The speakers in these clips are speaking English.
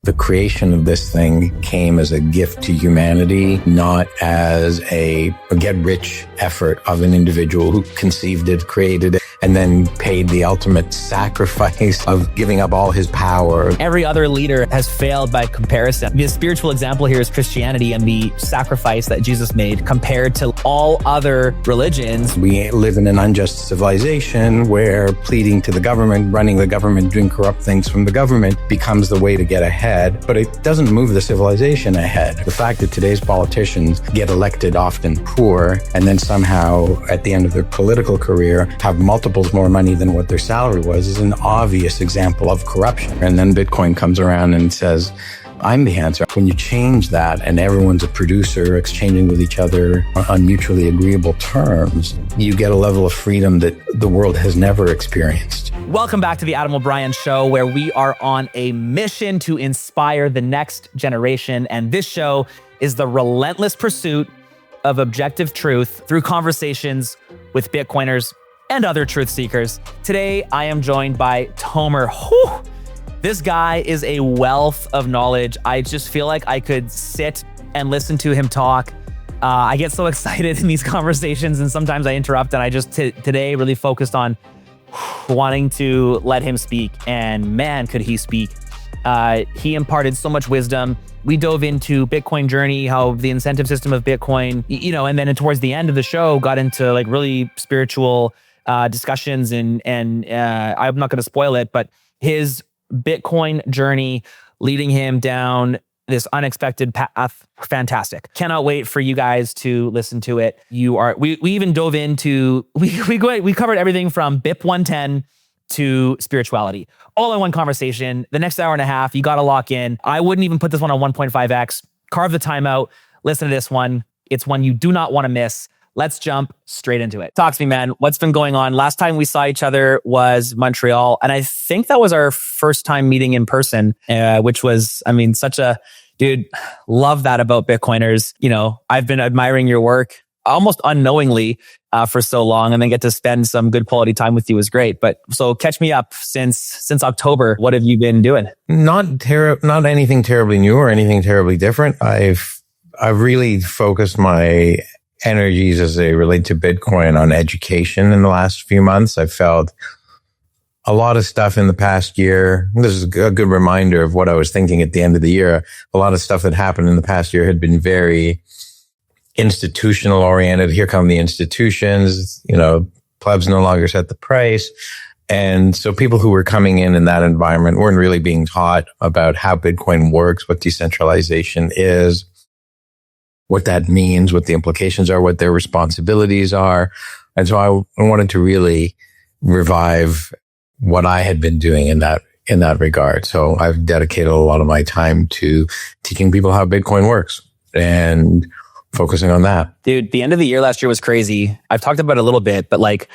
The creation of this thing came as a gift to humanity, not as a get-rich effort of an individual who conceived it, created it, and then paid the ultimate sacrifice of giving up all his power. Every other leader has failed by comparison. The spiritual example here is Christianity and the sacrifice that Jesus made compared to all other religions. We live in an unjust civilization where pleading to the government, running the government, doing corrupt things from the government becomes the way to get ahead. But it doesn't move the civilization ahead. The fact that today's politicians get elected often poor and then somehow at the end of their political career have multiples more money than what their salary was is an obvious example of corruption. And then Bitcoin comes around and says, I'm the answer. When you change that and everyone's a producer exchanging with each other on mutually agreeable terms, you get a level of freedom that the world has never experienced. Welcome back to the Adam O'Brien Show, where we are on a mission to inspire the next generation. And this show is the relentless pursuit of objective truth through conversations with Bitcoiners and other truth seekers. Today, I am joined by Tomer. Whew. This guy is a wealth of knowledge. I just feel like I could sit and listen to him talk. I get so excited in these conversations, and sometimes I interrupt, and I just today really focused on wanting to let him speak, and man, could he speak. He imparted so much wisdom. We dove into Bitcoin journey, how the incentive system of Bitcoin, and then towards the end of the show, got into like really spiritual discussions, and I'm not going to spoil it, but his Bitcoin journey leading him down this unexpected path. Fantastic. Cannot wait for you guys to listen to it. We even dove into, we covered everything from BIP 110 to spirituality, all in one conversation. The next hour and a half, you got to lock in. I wouldn't even put this one on 1.5x. Carve the time out. Listen to this one. It's one you do not want to miss. Let's jump straight into it. Talk to me, man. What's been going on? Last time we saw each other was Montreal. And I think that was our first time meeting in person, which was, such a, dude, love that about Bitcoiners. I've been admiring your work almost unknowingly for so long, and then get to spend some good quality time with you is great. But so catch me up since October. What have you been doing? Not anything terribly new or anything terribly different. I've really focused my energies as they relate to Bitcoin on education in the last few months. I felt a lot of stuff in the past year. This is a good reminder of what I was thinking at the end of the year. A lot of stuff that happened in the past year had been very institutional oriented. Here come the institutions, plebs no longer set the price. And so people who were coming in that environment weren't really being taught about how Bitcoin works, what decentralization is, what that means, what the implications are, what their responsibilities are. And so I wanted to really revive what I had been doing in that regard. So I've dedicated a lot of my time to teaching people how Bitcoin works and focusing on that. Dude, the end of the year last year was crazy. I've talked about it a little bit, but like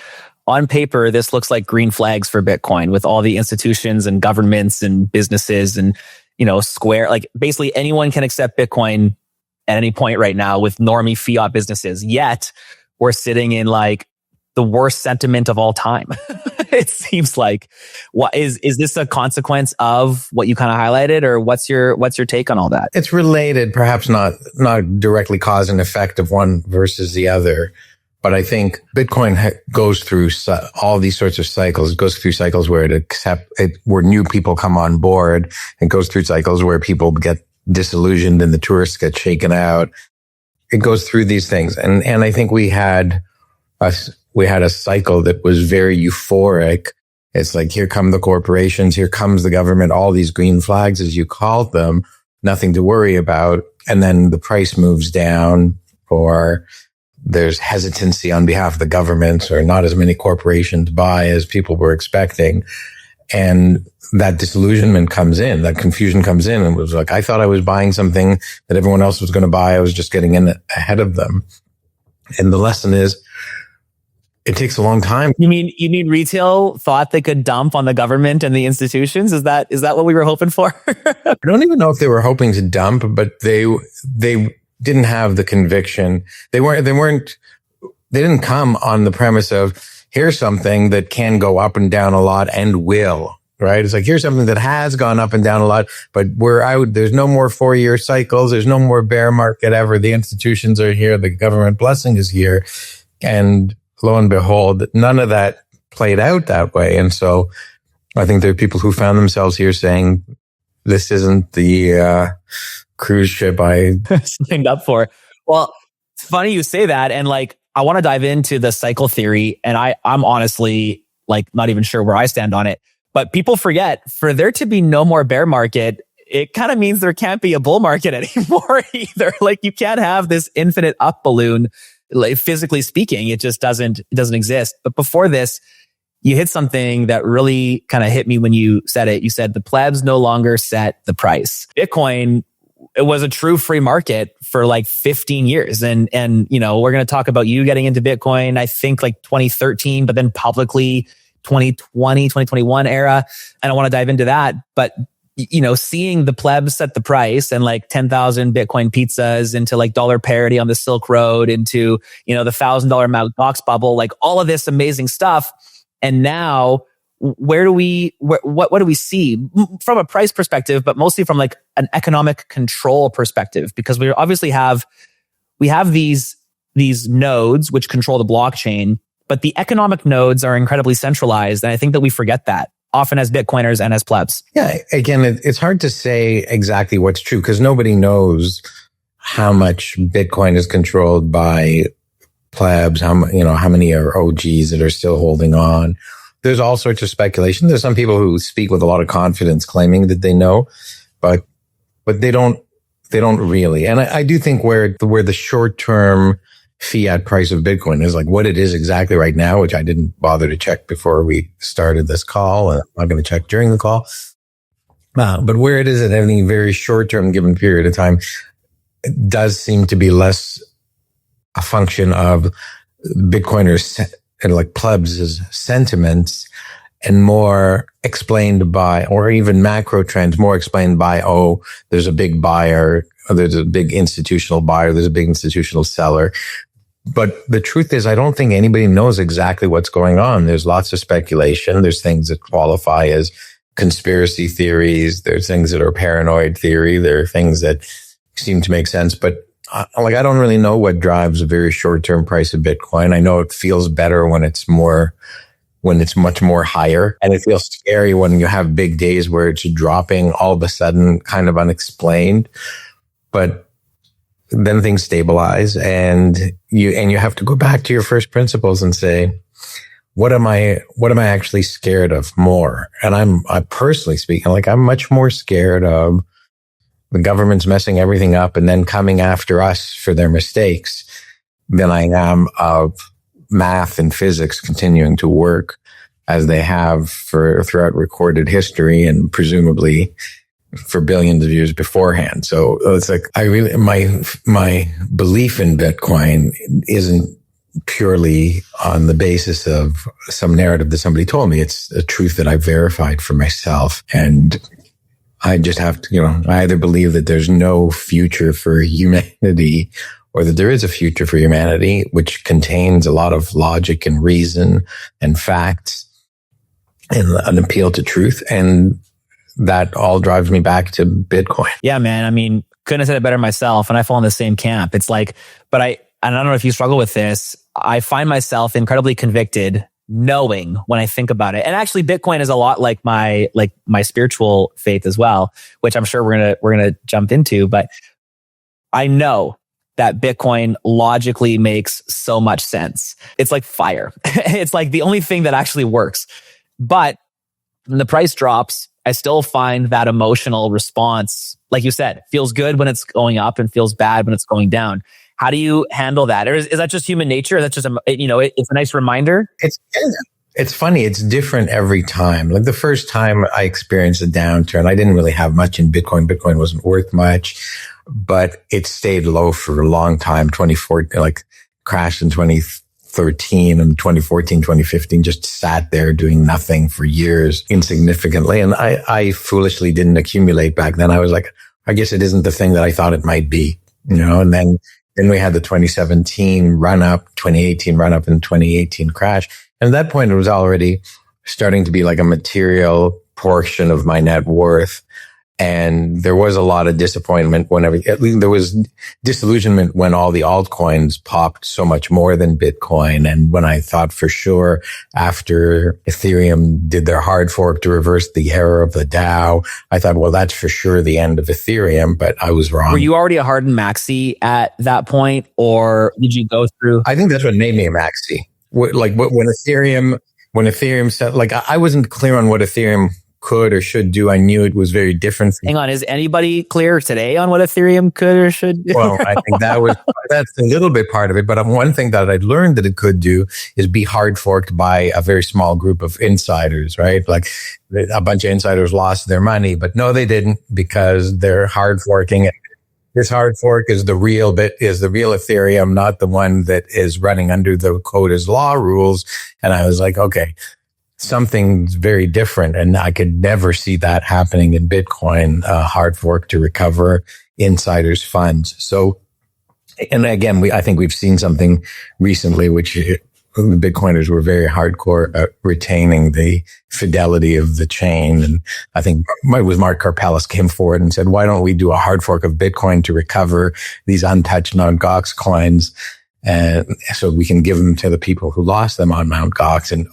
on paper, this looks like green flags for Bitcoin with all the institutions and governments and businesses and, Square, like basically anyone can accept Bitcoin at any point right now with normie fiat businesses. Yet we're sitting in like the worst sentiment of all time. It seems like. What is this a consequence of what you kind of highlighted, or what's your take on all that? It's related, perhaps not directly cause and effect of one versus the other. But I think Bitcoin goes through all these sorts of cycles. It goes through cycles where where new people come on board. It goes through cycles where people get disillusioned and the tourists get shaken out. It goes through these things. And I think we had a cycle that was very euphoric. It's like, here come the corporations, here comes the government, all these green flags, as you called them, nothing to worry about. And then the price moves down, or there's hesitancy on behalf of the government, or not as many corporations buy as people were expecting. And that disillusionment comes in, that confusion comes in, and it was like, I thought I was buying something that everyone else was going to buy. I was just getting in ahead of them. And the lesson is, it takes a long time. You mean retail thought they could dump on the government and the institutions? Is that what we were hoping for? I don't even know if they were hoping to dump, but they didn't have the conviction. They didn't come on the premise of, here's something that can go up and down a lot and will. right? It's like, here's something that has gone up and down a lot, but there's no more 4-year cycles. There's no more bear market ever. The institutions are here. The government blessing is here. And lo and behold, none of that played out that way. And so I think there are people who found themselves here saying, this isn't the cruise ship I signed up for. Well, it's funny you say that. And like, I want to dive into the cycle theory. And I'm honestly like not even sure where I stand on it. But people forget, for there to be no more bear market, it kind of means there can't be a bull market anymore either. Like, you can't have this infinite up balloon. Like, physically speaking, it just doesn't exist. But before this, you hit something that really kind of hit me when you said it. You said the plebs no longer set the price. Bitcoin, it was a true free market for like 15 years. And you know, we're going to talk about you getting into Bitcoin, I think like 2013, but then publicly 2020, 2021 era. And I want to dive into that. But, you know, seeing the plebs set the price and like 10,000 Bitcoin pizzas into like dollar parity on the Silk Road, into, you know, the $1,000 Mt. Gox bubble, like all of this amazing stuff. And now what do we see from a price perspective, but mostly from like an economic control perspective? Because we obviously have these nodes which control the blockchain, but the economic nodes are incredibly centralized. And I think that we forget that often as Bitcoiners and as plebs. Yeah. Again, it's hard to say exactly what's true because nobody knows how much Bitcoin is controlled by plebs, how many are OGs that are still holding on. There's all sorts of speculation. There's some people who speak with a lot of confidence claiming that they know, but they don't really. And I do think where the short-term fiat price of Bitcoin is, like what it is exactly right now, which I didn't bother to check before we started this call, and I'm not going to check during the call. But where it is at any very short-term given period of time, it does seem to be less a function of Bitcoiners and like plebs' sentiments and more explained by, or even macro trends, more explained by, oh, there's a big buyer, or there's a big institutional buyer, there's a big institutional seller. But the truth is, I don't think anybody knows exactly what's going on. There's lots of speculation. There's things that qualify as conspiracy theories. There's things that are paranoid theory. There are things that seem to make sense. But I don't really know what drives a very short-term price of Bitcoin. I know it feels better when it's much more higher. And it feels scary when you have big days where it's dropping all of a sudden, kind of unexplained. But then things stabilize and you have to go back to your first principles and say, what am I actually scared of more? And I personally speaking, like I'm much more scared of the government's messing everything up and then coming after us for their mistakes than I am of math and physics continuing to work as they have throughout recorded history and presumably for billions of years beforehand. So it's like, my belief in Bitcoin isn't purely on the basis of some narrative that somebody told me. It's a truth that I verified for myself. And I just have to, I either believe that there's no future for humanity or that there is a future for humanity, which contains a lot of logic and reason and facts and an appeal to truth. And that all drives me back to Bitcoin. Yeah, man. I mean, couldn't have said it better myself. And I fall in the same camp. It's like, but I don't know if you struggle with this. I find myself incredibly convicted knowing when I think about it. And actually Bitcoin is a lot like my spiritual faith as well, which I'm sure we're going to jump into, but I know that Bitcoin logically makes so much sense. It's like fire. It's like the only thing that actually works. But when the price drops, I still find that emotional response, like you said, feels good when it's going up and feels bad when it's going down. How do you handle that? Or is that just human nature? Or that's just, it's a nice reminder. It's funny. It's different every time. Like the first time I experienced a downturn, I didn't really have much in Bitcoin. Bitcoin wasn't worth much, but it stayed low for a long time. 2014, like crashed in 2013 and 2014, 2015, just sat there doing nothing for years insignificantly. And I foolishly didn't accumulate back then. I was like, I guess it isn't the thing that I thought it might be, and then we had the 2017 run up, 2018 run up and 2018 crash. And at that point, it was already starting to be like a material portion of my net worth. And there was a lot of disappointment at least there was disillusionment when all the altcoins popped so much more than Bitcoin. And when I thought for sure after Ethereum did their hard fork to reverse the error of the DAO, I thought, well, that's for sure the end of Ethereum, but I was wrong. Were you already a hardened maxi at that point, or did you go through? I think that's what made me a maxi. When Ethereum said, like, I wasn't clear on what Ethereum could or should do. I knew it was very different. Hang on, is anybody clear today on what Ethereum could or should do? Well, I think that's a little bit part of it. But one thing that I'd learned that it could do is be hard forked by a very small group of insiders, right? Like a bunch of insiders lost their money, but no, they didn't, because they're hard forking it. This hard fork is the real Ethereum, not the one that is running under the code as law rules. And I was like, okay, something's very different. And I could never see that happening in Bitcoin, hard fork to recover insiders' funds. So, and again, I think we've seen something recently, which the Bitcoiners were very hardcore at retaining the fidelity of the chain. And I think it was Mark Karpelis came forward and said, why don't we do a hard fork of Bitcoin to recover these untouched Mt. Gox coins? And so we can give them to the people who lost them on Mt. Gox. And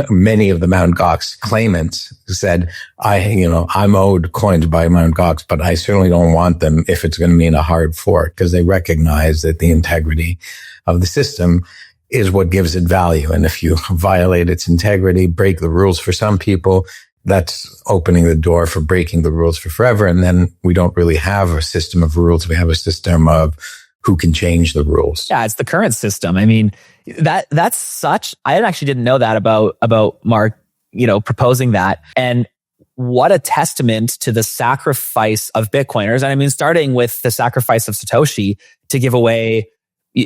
many of the Mt. Gox claimants said, I'm owed coins by Mt. Gox, but I certainly don't want them if it's going to mean a hard fork, because they recognize that the integrity of the system is what gives it value. And if you violate its integrity, break the rules for some people, that's opening the door for breaking the rules for forever. And then we don't really have a system of rules. We have a system of who can change the rules. Yeah, it's the current system. I mean, that's such, I actually didn't know that about Mark, proposing that. And what a testament to the sacrifice of Bitcoiners. And I mean, starting with the sacrifice of Satoshi to give away,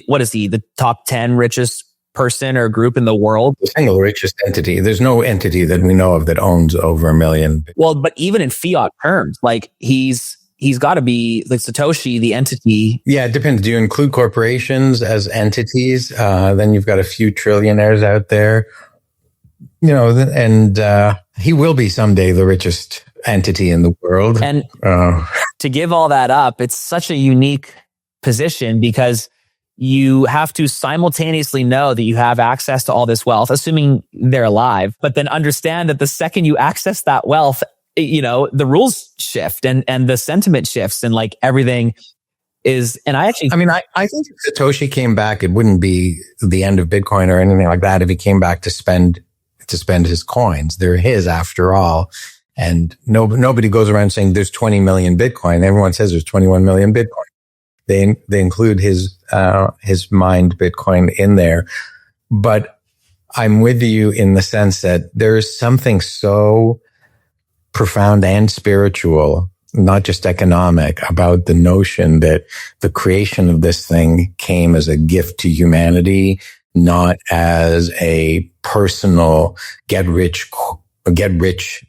what is he, the top 10 richest person or group in the world? The single richest entity. There's no entity that we know of that owns over $1 million. Well, but even in fiat terms, like he's got to be like Satoshi, the entity. Yeah, it depends. Do you include corporations as entities? Then you've got a few trillionaires out there, and he will be someday the richest entity in the world. And to give all that up, it's such a unique position because you have to simultaneously know that you have access to all this wealth, assuming they're alive, but then understand that the second you access that wealth, the rules shift and the sentiment shifts and like everything is, and I think if Satoshi came back, it wouldn't be the end of Bitcoin or anything like that. If he came back to spend his coins, they're his after all. And nobody goes around saying there's 20 million Bitcoin. Everyone says there's 21 million Bitcoin. They include his mined Bitcoin in there. But I'm with you in the sense that there is something so profound and spiritual, not just economic, about the notion that the creation of this thing came as a gift to humanity, not as a personal get rich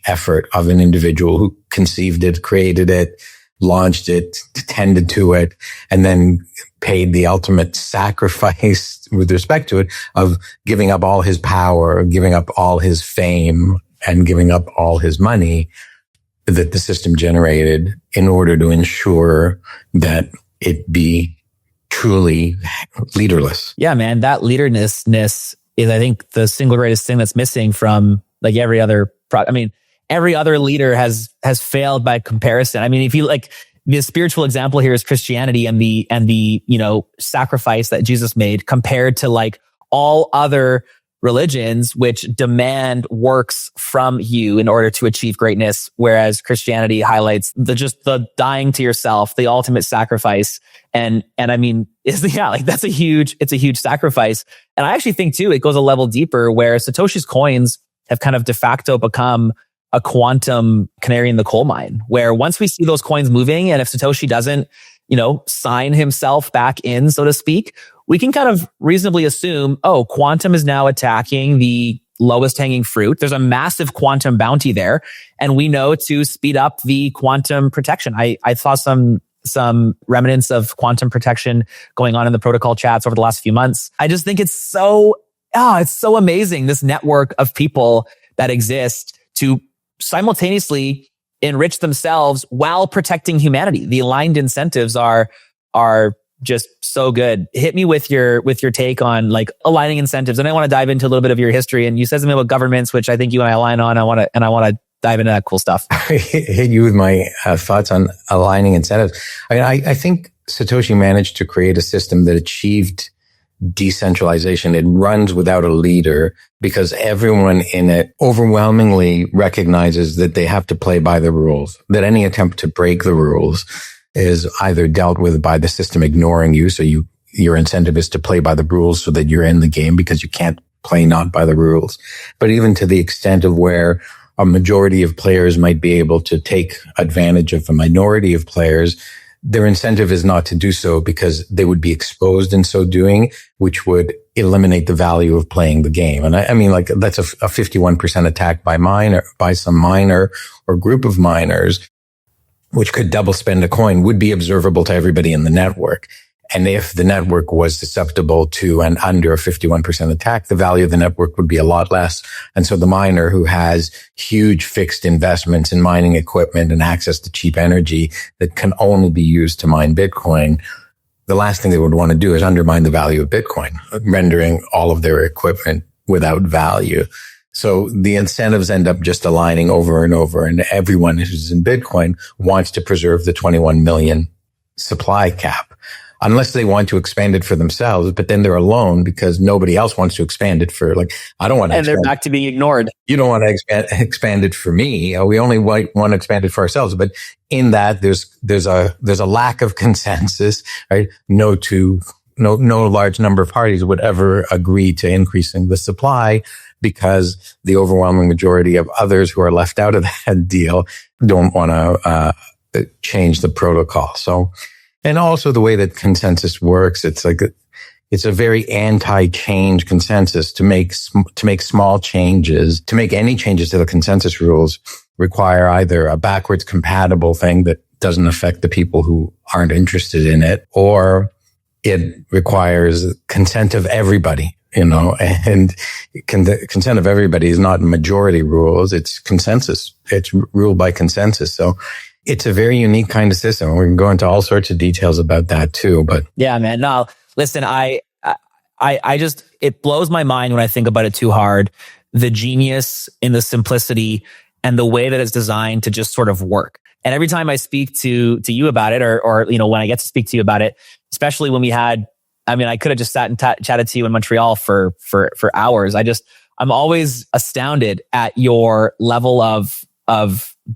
effort of an individual who conceived it, created it, launched it, tended to it, and then paid the ultimate sacrifice with respect to it of giving up all his power, giving up all his fame, and giving up all his money that the system generated in order to ensure that it be truly leaderless. Yeah, man, that leaderlessness is, I think, the single greatest thing that's missing from like every other every other leader has failed by comparison. I mean, if you like, the spiritual example here is Christianity and the sacrifice that Jesus made compared to like all other religions, which demand works from you in order to achieve greatness. Whereas Christianity highlights the dying to yourself, the ultimate sacrifice. And I mean, it's a huge sacrifice. And I actually think too, it goes a level deeper where Satoshi's coins have kind of de facto become a quantum canary in the coal mine, where once we see those coins moving, and if Satoshi doesn't, sign himself back in, so to speak, we can kind of reasonably assume, quantum is now attacking the lowest hanging fruit. There's a massive quantum bounty there. And we know to speed up the quantum protection. I saw some remnants of quantum protection going on in the protocol chats over the last few months. I just think it's so amazing, this network of people that exist to simultaneously enrich themselves while protecting humanity. The aligned incentives are just so good. Hit me with your take on like aligning incentives. And I want to dive into a little bit of your history. And you said something about governments, which I think you and I align on. I want to dive into that cool stuff. Hit you with my thoughts on aligning incentives. I think Satoshi managed to create a system that achieved decentralization. It runs without a leader because everyone in it overwhelmingly recognizes that they have to play by the rules, that any attempt to break the rules is either dealt with by the system ignoring you. So your incentive is to play by the rules so that you're in the game because you can't play not by the rules. But even to the extent of where a majority of players might be able to take advantage of a minority of players, their incentive is not to do so because they would be exposed in so doing, which would eliminate the value of playing the game. And I mean, like that's a 51% attack by some miner or group of miners, which could double spend a coin, would be observable to everybody in the network. And if the network was susceptible to an under a 51% attack, the value of the network would be a lot less. And so the miner who has huge fixed investments in mining equipment and access to cheap energy that can only be used to mine Bitcoin, the last thing they would want to do is undermine the value of Bitcoin, rendering all of their equipment without value. So the incentives end up just aligning over and over. And everyone who's in Bitcoin wants to preserve the 21 million supply cap. Unless they want to expand it for themselves, but then they're alone because nobody else wants to expand it for, like, I don't want to. And they're back to being ignored. You don't want to expand it for me. We only want to expand it for ourselves. But in that, there's a lack of consensus, right? No large number of parties would ever agree to increasing the supply because the overwhelming majority of others who are left out of that deal don't want to change the protocol. So. And also the way that consensus works, it's a very anti-change consensus. To make small changes, to make any changes to the consensus rules require either a backwards compatible thing that doesn't affect the people who aren't interested in it, or it requires consent of everybody, and consent of everybody is not majority rules. It's consensus. It's ruled by consensus. So it's a very unique kind of system. We can go into all sorts of details about that too, but yeah, man. No, listen, I just, it blows my mind when I think about it too hard. The genius in the simplicity and the way that it's designed to just sort of work. And every time I speak to you about it, or when I get to speak to you about it, especially when we had, I could have just sat and chatted to you in Montreal for hours. I'm always astounded at your level of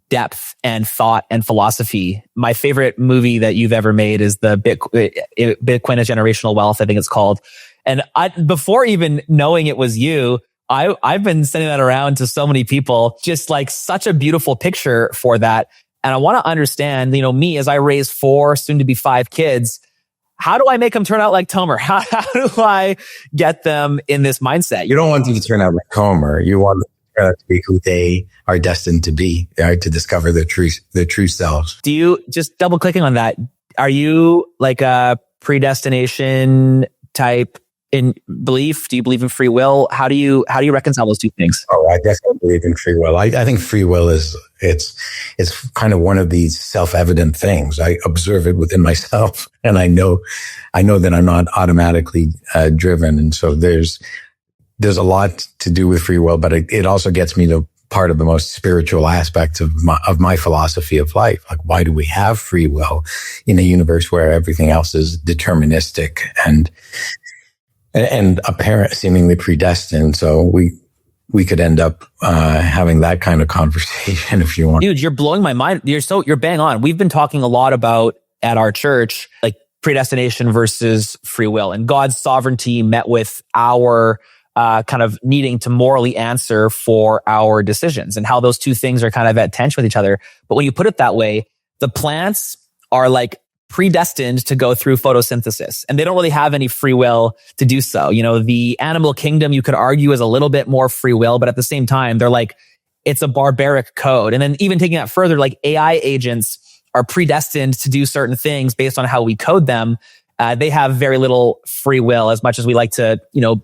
depth and thought and philosophy. My favorite movie that you've ever made is the Bitcoin as Generational Wealth, I think it's called. And before even knowing it was you, I've been sending that around to so many people, just like such a beautiful picture for that. And I want to understand, me as I raise 4, soon to be 5 kids, how do I make them turn out like Tomer? How do I get them in this mindset? You don't want them to turn out like Tomer. You want them to be who they are destined to be, right? To discover their true selves. Do you, just double clicking on that, are you like a predestination type in belief? Do you believe in free will? How do you reconcile those two things? Oh, I definitely believe in free will. I think free will it's kind of one of these self-evident things. I observe it within myself, and I know that I'm not automatically driven. And so there's a lot to do with free will, but it also gets me to part of the most spiritual aspects of my philosophy of life. Like, why do we have free will in a universe where everything else is deterministic and apparent, seemingly predestined? So we could end up having that kind of conversation if you want. Dude, you're blowing my mind. You're bang on. We've been talking a lot about at our church, like predestination versus free will, and God's sovereignty met with our kind of needing to morally answer for our decisions, and how those two things are kind of at tension with each other. But when you put it that way, the plants are like predestined to go through photosynthesis, and they don't really have any free will to do so. The animal kingdom, you could argue, is a little bit more free will, but at the same time, they're like, it's a barbaric code. And then even taking that further, like AI agents are predestined to do certain things based on how we code them. They have very little free will, as much as we like to,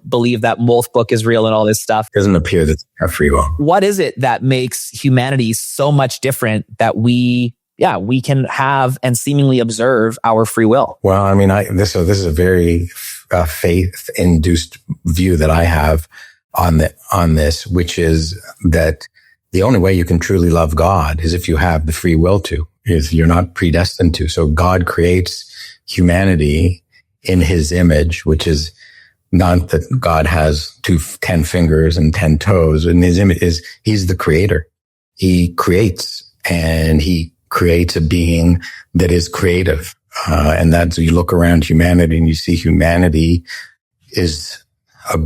believe that Molth book is real and all this stuff. It doesn't appear that they have free will. What is it that makes humanity so much different that we can have and seemingly observe our free will? Well, I mean, this is a very faith-induced view that I have on this, which is that the only way you can truly love God is if you have the free will to, is you're not predestined to. So God creates humanity in his image, which is not that God has 10 fingers and 10 toes. In his image he's the creator. He creates, and he creates a being that is creative. And that's, you look around humanity and you see humanity is a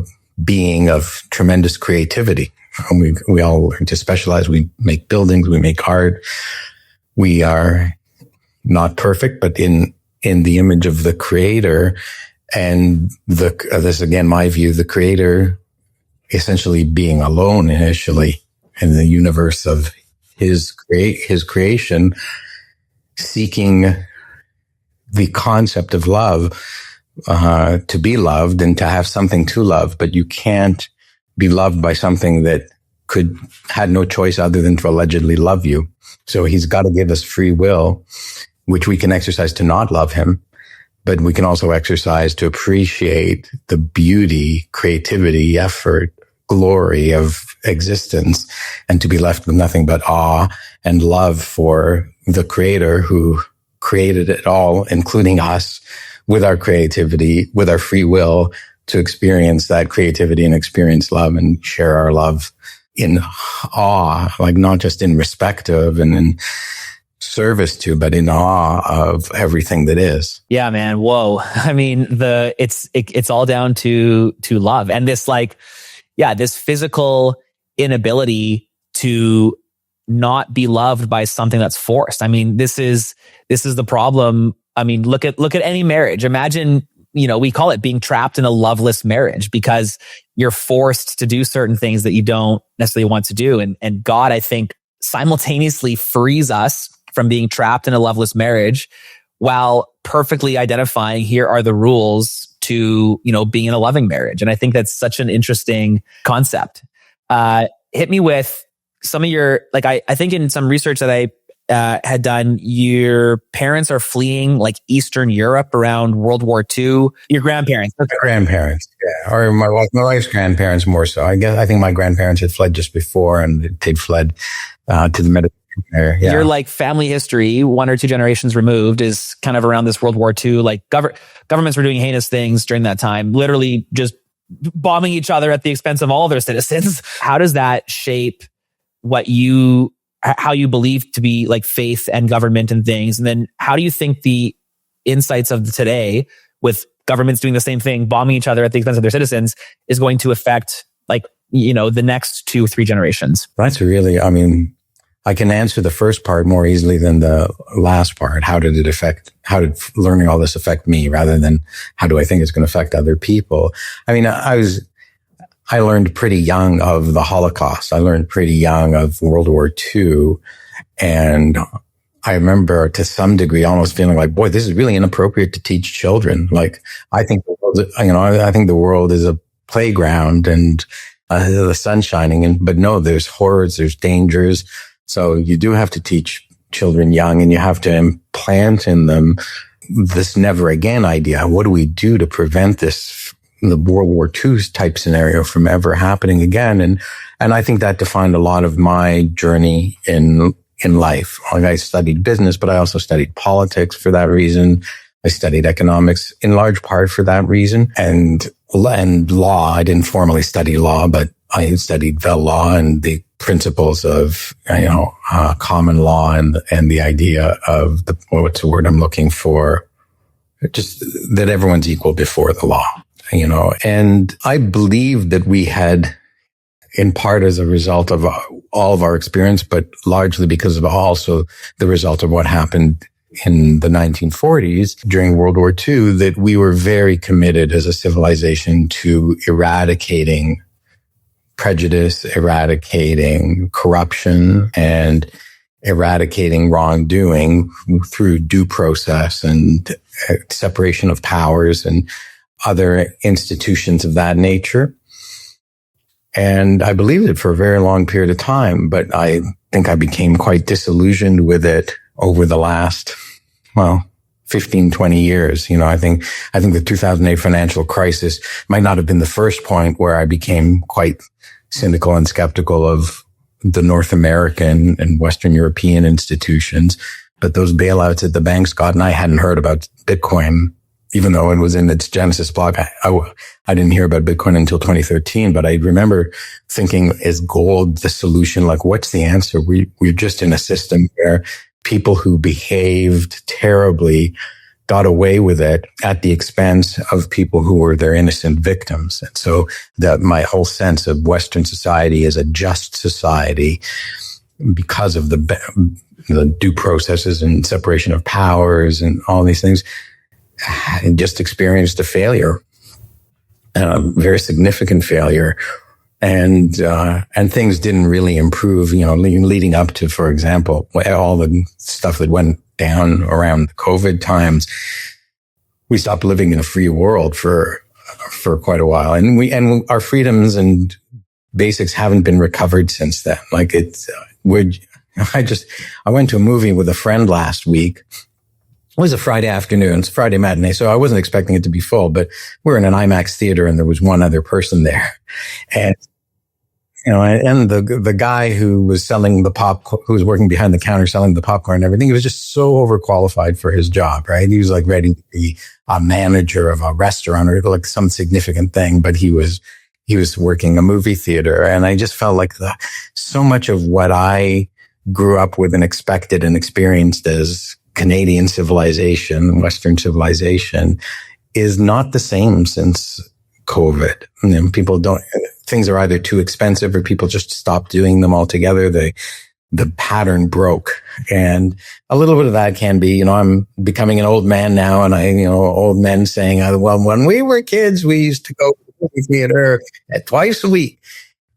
being of tremendous creativity. And we all learn to specialize. We make buildings, we make art. We are not perfect, but in the image of the creator. And this again, my view, the creator essentially being alone initially in the universe of his creation, seeking the concept of love, to be loved and to have something to love, but you can't be loved by something that had no choice other than to allegedly love you. So he's got to give us free will, which we can exercise to not love him, but we can also exercise to appreciate the beauty, creativity, effort, glory of existence, and to be left with nothing but awe and love for the creator who created it all, including us, with our creativity, with our free will, to experience that creativity and experience love and share our love in awe, like not just in respect of and in service to, but in awe of everything that is. Yeah, man. Whoa. I mean, it's all down to love, and this this physical inability to not be loved by something that's forced. I mean, this is the problem. I mean, look at any marriage. Imagine, we call it being trapped in a loveless marriage because you're forced to do certain things that you don't necessarily want to do. And God, I think, simultaneously frees us from being trapped in a loveless marriage while perfectly identifying here are the rules to, being in a loving marriage. And I think that's such an interesting concept. Hit me with some of your, I think in some research that I had done, your parents are fleeing Eastern Europe around World War II. Your grandparents. Okay. Grandparents, yeah. Or my wife's grandparents more so. I think my grandparents had fled just before, and they'd fled to the Mediterranean. Yeah. Your family history, 1 or 2 generations removed, is kind of around this World War II. Governments were doing heinous things during that time, literally just bombing each other at the expense of all of their citizens. How does that shape how you believe to be faith and government and things? And then how do you think the insights of today, with governments doing the same thing, bombing each other at the expense of their citizens, is going to affect the next 2 or 3 generations? That's really, I can answer the first part more easily than the last part. How did learning all this affect me, rather than how do I think it's going to affect other people? I learned pretty young of the Holocaust. I learned pretty young of World War II. And I remember to some degree almost feeling like, boy, this is really inappropriate to teach children. I think the world is a playground and the sun's shining, but no, there's horrors, there's dangers. So you do have to teach children young, and you have to implant in them this never again idea. What do we do to prevent this, the World War II type scenario, from ever happening again? And I think that defined a lot of my journey in life. I studied business, but I also studied politics for that reason. I studied economics in large part for that reason, and law. I didn't formally study law, but I studied the law and the principles of, common law and the idea of what's the word I'm looking for? Just that everyone's equal before the law. And I believe that we had, in part as a result of all of our experience, but largely because of also the result of what happened in the 1940s during World War II, that we were very committed as a civilization to eradicating prejudice, eradicating corruption, and eradicating wrongdoing through due process and separation of powers and other institutions of that nature. And I believed it for a very long period of time, but I think I became quite disillusioned with it over the last, 15, 20 years. I think the 2008 financial crisis might not have been the first point where I became quite cynical and skeptical of the North American and Western European institutions. But those bailouts that the banks got, and I hadn't heard about Bitcoin, even though it was in its Genesis blog. I didn't hear about Bitcoin until 2013, but I remember thinking, is gold the solution? Like, what's the answer? We're just in a system where people who behaved terribly got away with it at the expense of people who were their innocent victims. And so my whole sense of Western society as a just society, because of the due processes and separation of powers and all these things, just experienced a failure, a very significant failure. And things didn't really improve, leading up to, for example, all the stuff that went down around the COVID times. We stopped living in a free world for quite a while. And our freedoms and basics haven't been recovered since then. Like I went to a movie with a friend last week. It was a Friday afternoon. It's a Friday matinee, so I wasn't expecting it to be full, but we're in an IMAX theater and there was one other person there. And, and the guy who was selling who was working behind the counter selling the popcorn and everything, he was just so overqualified for his job, right? He was like ready to be a manager of a restaurant or like some significant thing, but he was working a movie theater. And I just felt like so much of what I grew up with and expected and experienced as Canadian civilization, Western civilization, is not the same since COVID. Things are either too expensive or people just stop doing them altogether. The pattern broke. And a little bit of that can be, I'm becoming an old man now, and old men saying, well, when we were kids, we used to go to the movie theater twice a week.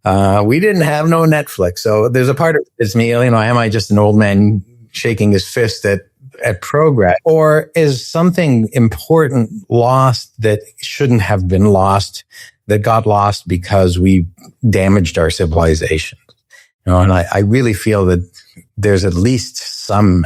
We didn't have no Netflix. So there's a part of it's me, am I just an old man shaking his fist at progress, or is something important lost that shouldn't have been lost, that got lost because we damaged our civilization? And I really feel that there's at least some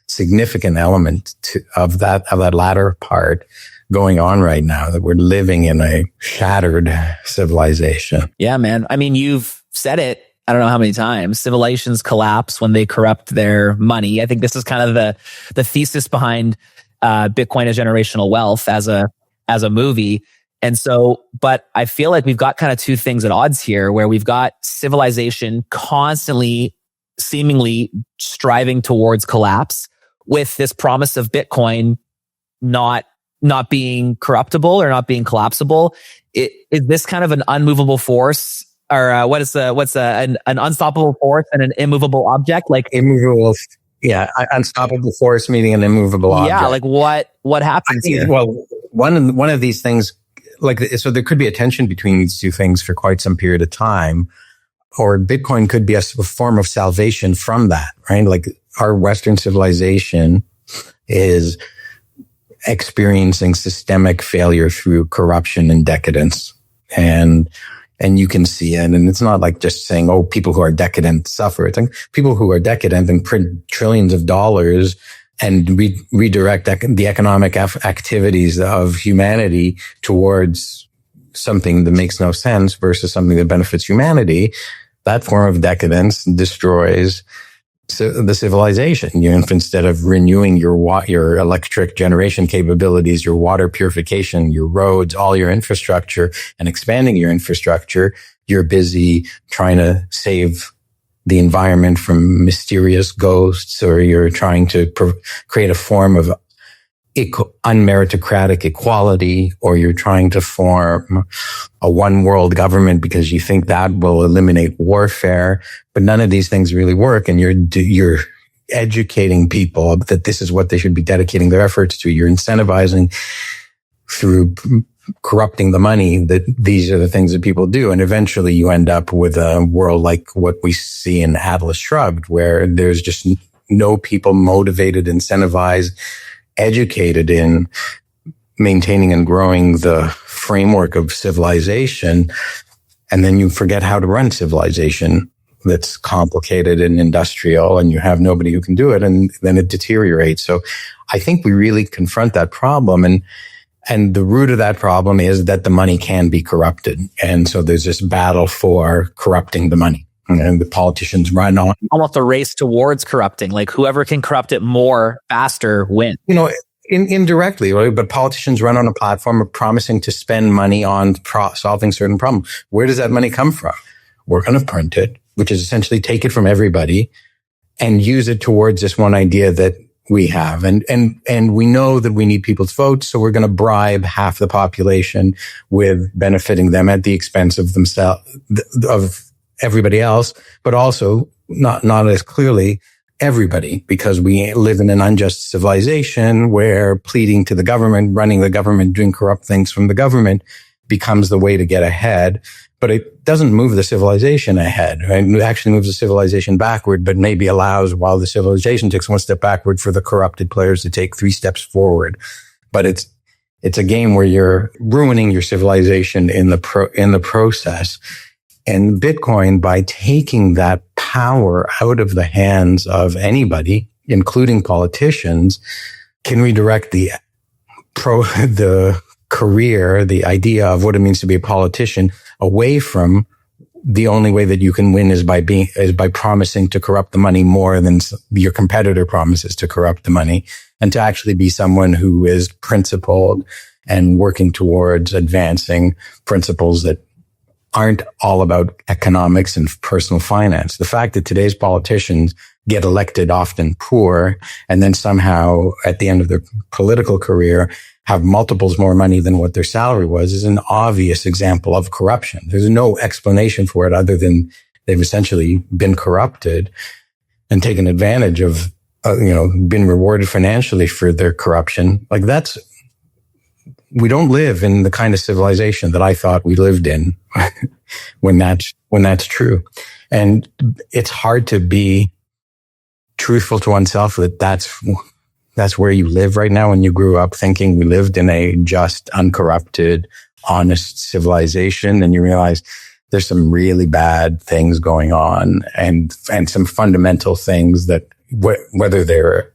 significant element of that latter part going on right now, that we're living in a shattered civilization. Yeah, man. I mean, you've said it, I don't know how many times. Civilizations collapse when they corrupt their money. I think this is kind of the thesis behind Bitcoin as generational wealth as a movie. And so, but I feel like we've got kind of two things at odds here, where we've got civilization constantly, seemingly striving towards collapse, with this promise of Bitcoin not being corruptible or not being collapsible. Is this kind of an unmovable force? Or what's an unstoppable force and an immovable object? Like immovable, yeah, unstoppable force meeting an immovable object. Yeah, like what happens here? Well, one of these things, so there could be a tension between these two things for quite some period of time, or Bitcoin could be a form of salvation from that, right? Like our Western civilization is experiencing systemic failure through corruption and decadence, and you can see it. And it's not like just saying, oh, people who are decadent suffer. It's like people who are decadent and print trillions of dollars and redirect the economic activities of humanity towards something that makes no sense versus something that benefits humanity. That form of decadence destroys the civilization. Instead of renewing your electric generation capabilities, your water purification, your roads, all your infrastructure, and expanding your infrastructure, you're busy trying to save the environment from mysterious ghosts, or you're trying to create a form of unmeritocratic equality, or you're trying to form a one world government because you think that will eliminate warfare. But none of these things really work. And you're educating people that this is what they should be dedicating their efforts to. You're incentivizing through corrupting the money, that these are the things that people do. And eventually you end up with a world like what we see in Atlas Shrugged, where there's just no people motivated, incentivized, educated in maintaining and growing the framework of civilization. And then you forget how to run civilization that's complicated and industrial, and you have nobody who can do it, and then it deteriorates. So I think we really confront that problem. And the root of that problem is that the money can be corrupted. And so there's this battle for corrupting the money. And the politicians run on. Almost a race towards corrupting. Like whoever can corrupt it more, faster, win. Indirectly, right? But politicians run on a platform of promising to spend money on solving certain problems. Where does that money come from? We're going to print it, which is essentially take it from everybody and use it towards this one idea that we have. And we know that we need people's votes. So we're going to bribe half the population with benefiting them at the expense of themselves, of everybody else, but also not as clearly everybody, because we live in an unjust civilization where pleading to the government, running the government, doing corrupt things from the government becomes the way to get ahead. But it doesn't move the civilization ahead. Right? It actually moves the civilization backward, but maybe allows, while the civilization takes one step backward, for the corrupted players to take 3 steps forward. But it's a game where you're ruining your civilization in the process. And Bitcoin, by taking that power out of the hands of anybody, including politicians, can redirect the career, the idea of what it means to be a politician, away from the only way that you can win is by promising to corrupt the money more than your competitor promises to corrupt the money, and to actually be someone who is principled and working towards advancing principles that aren't all about economics and personal finance. The fact that today's politicians get elected often poor, and then somehow at the end of their political career have multiples more money than what their salary was, is an obvious example of corruption. There's no explanation for it other than they've essentially been corrupted and taken advantage of, been rewarded financially for their corruption. Like we don't live in the kind of civilization that I thought we lived in when that's true. And it's hard to be truthful to oneself that that's where you live right now, when you grew up thinking we lived in a just, uncorrupted, honest civilization, and you realize there's some really bad things going on, and some fundamental things that, whether they're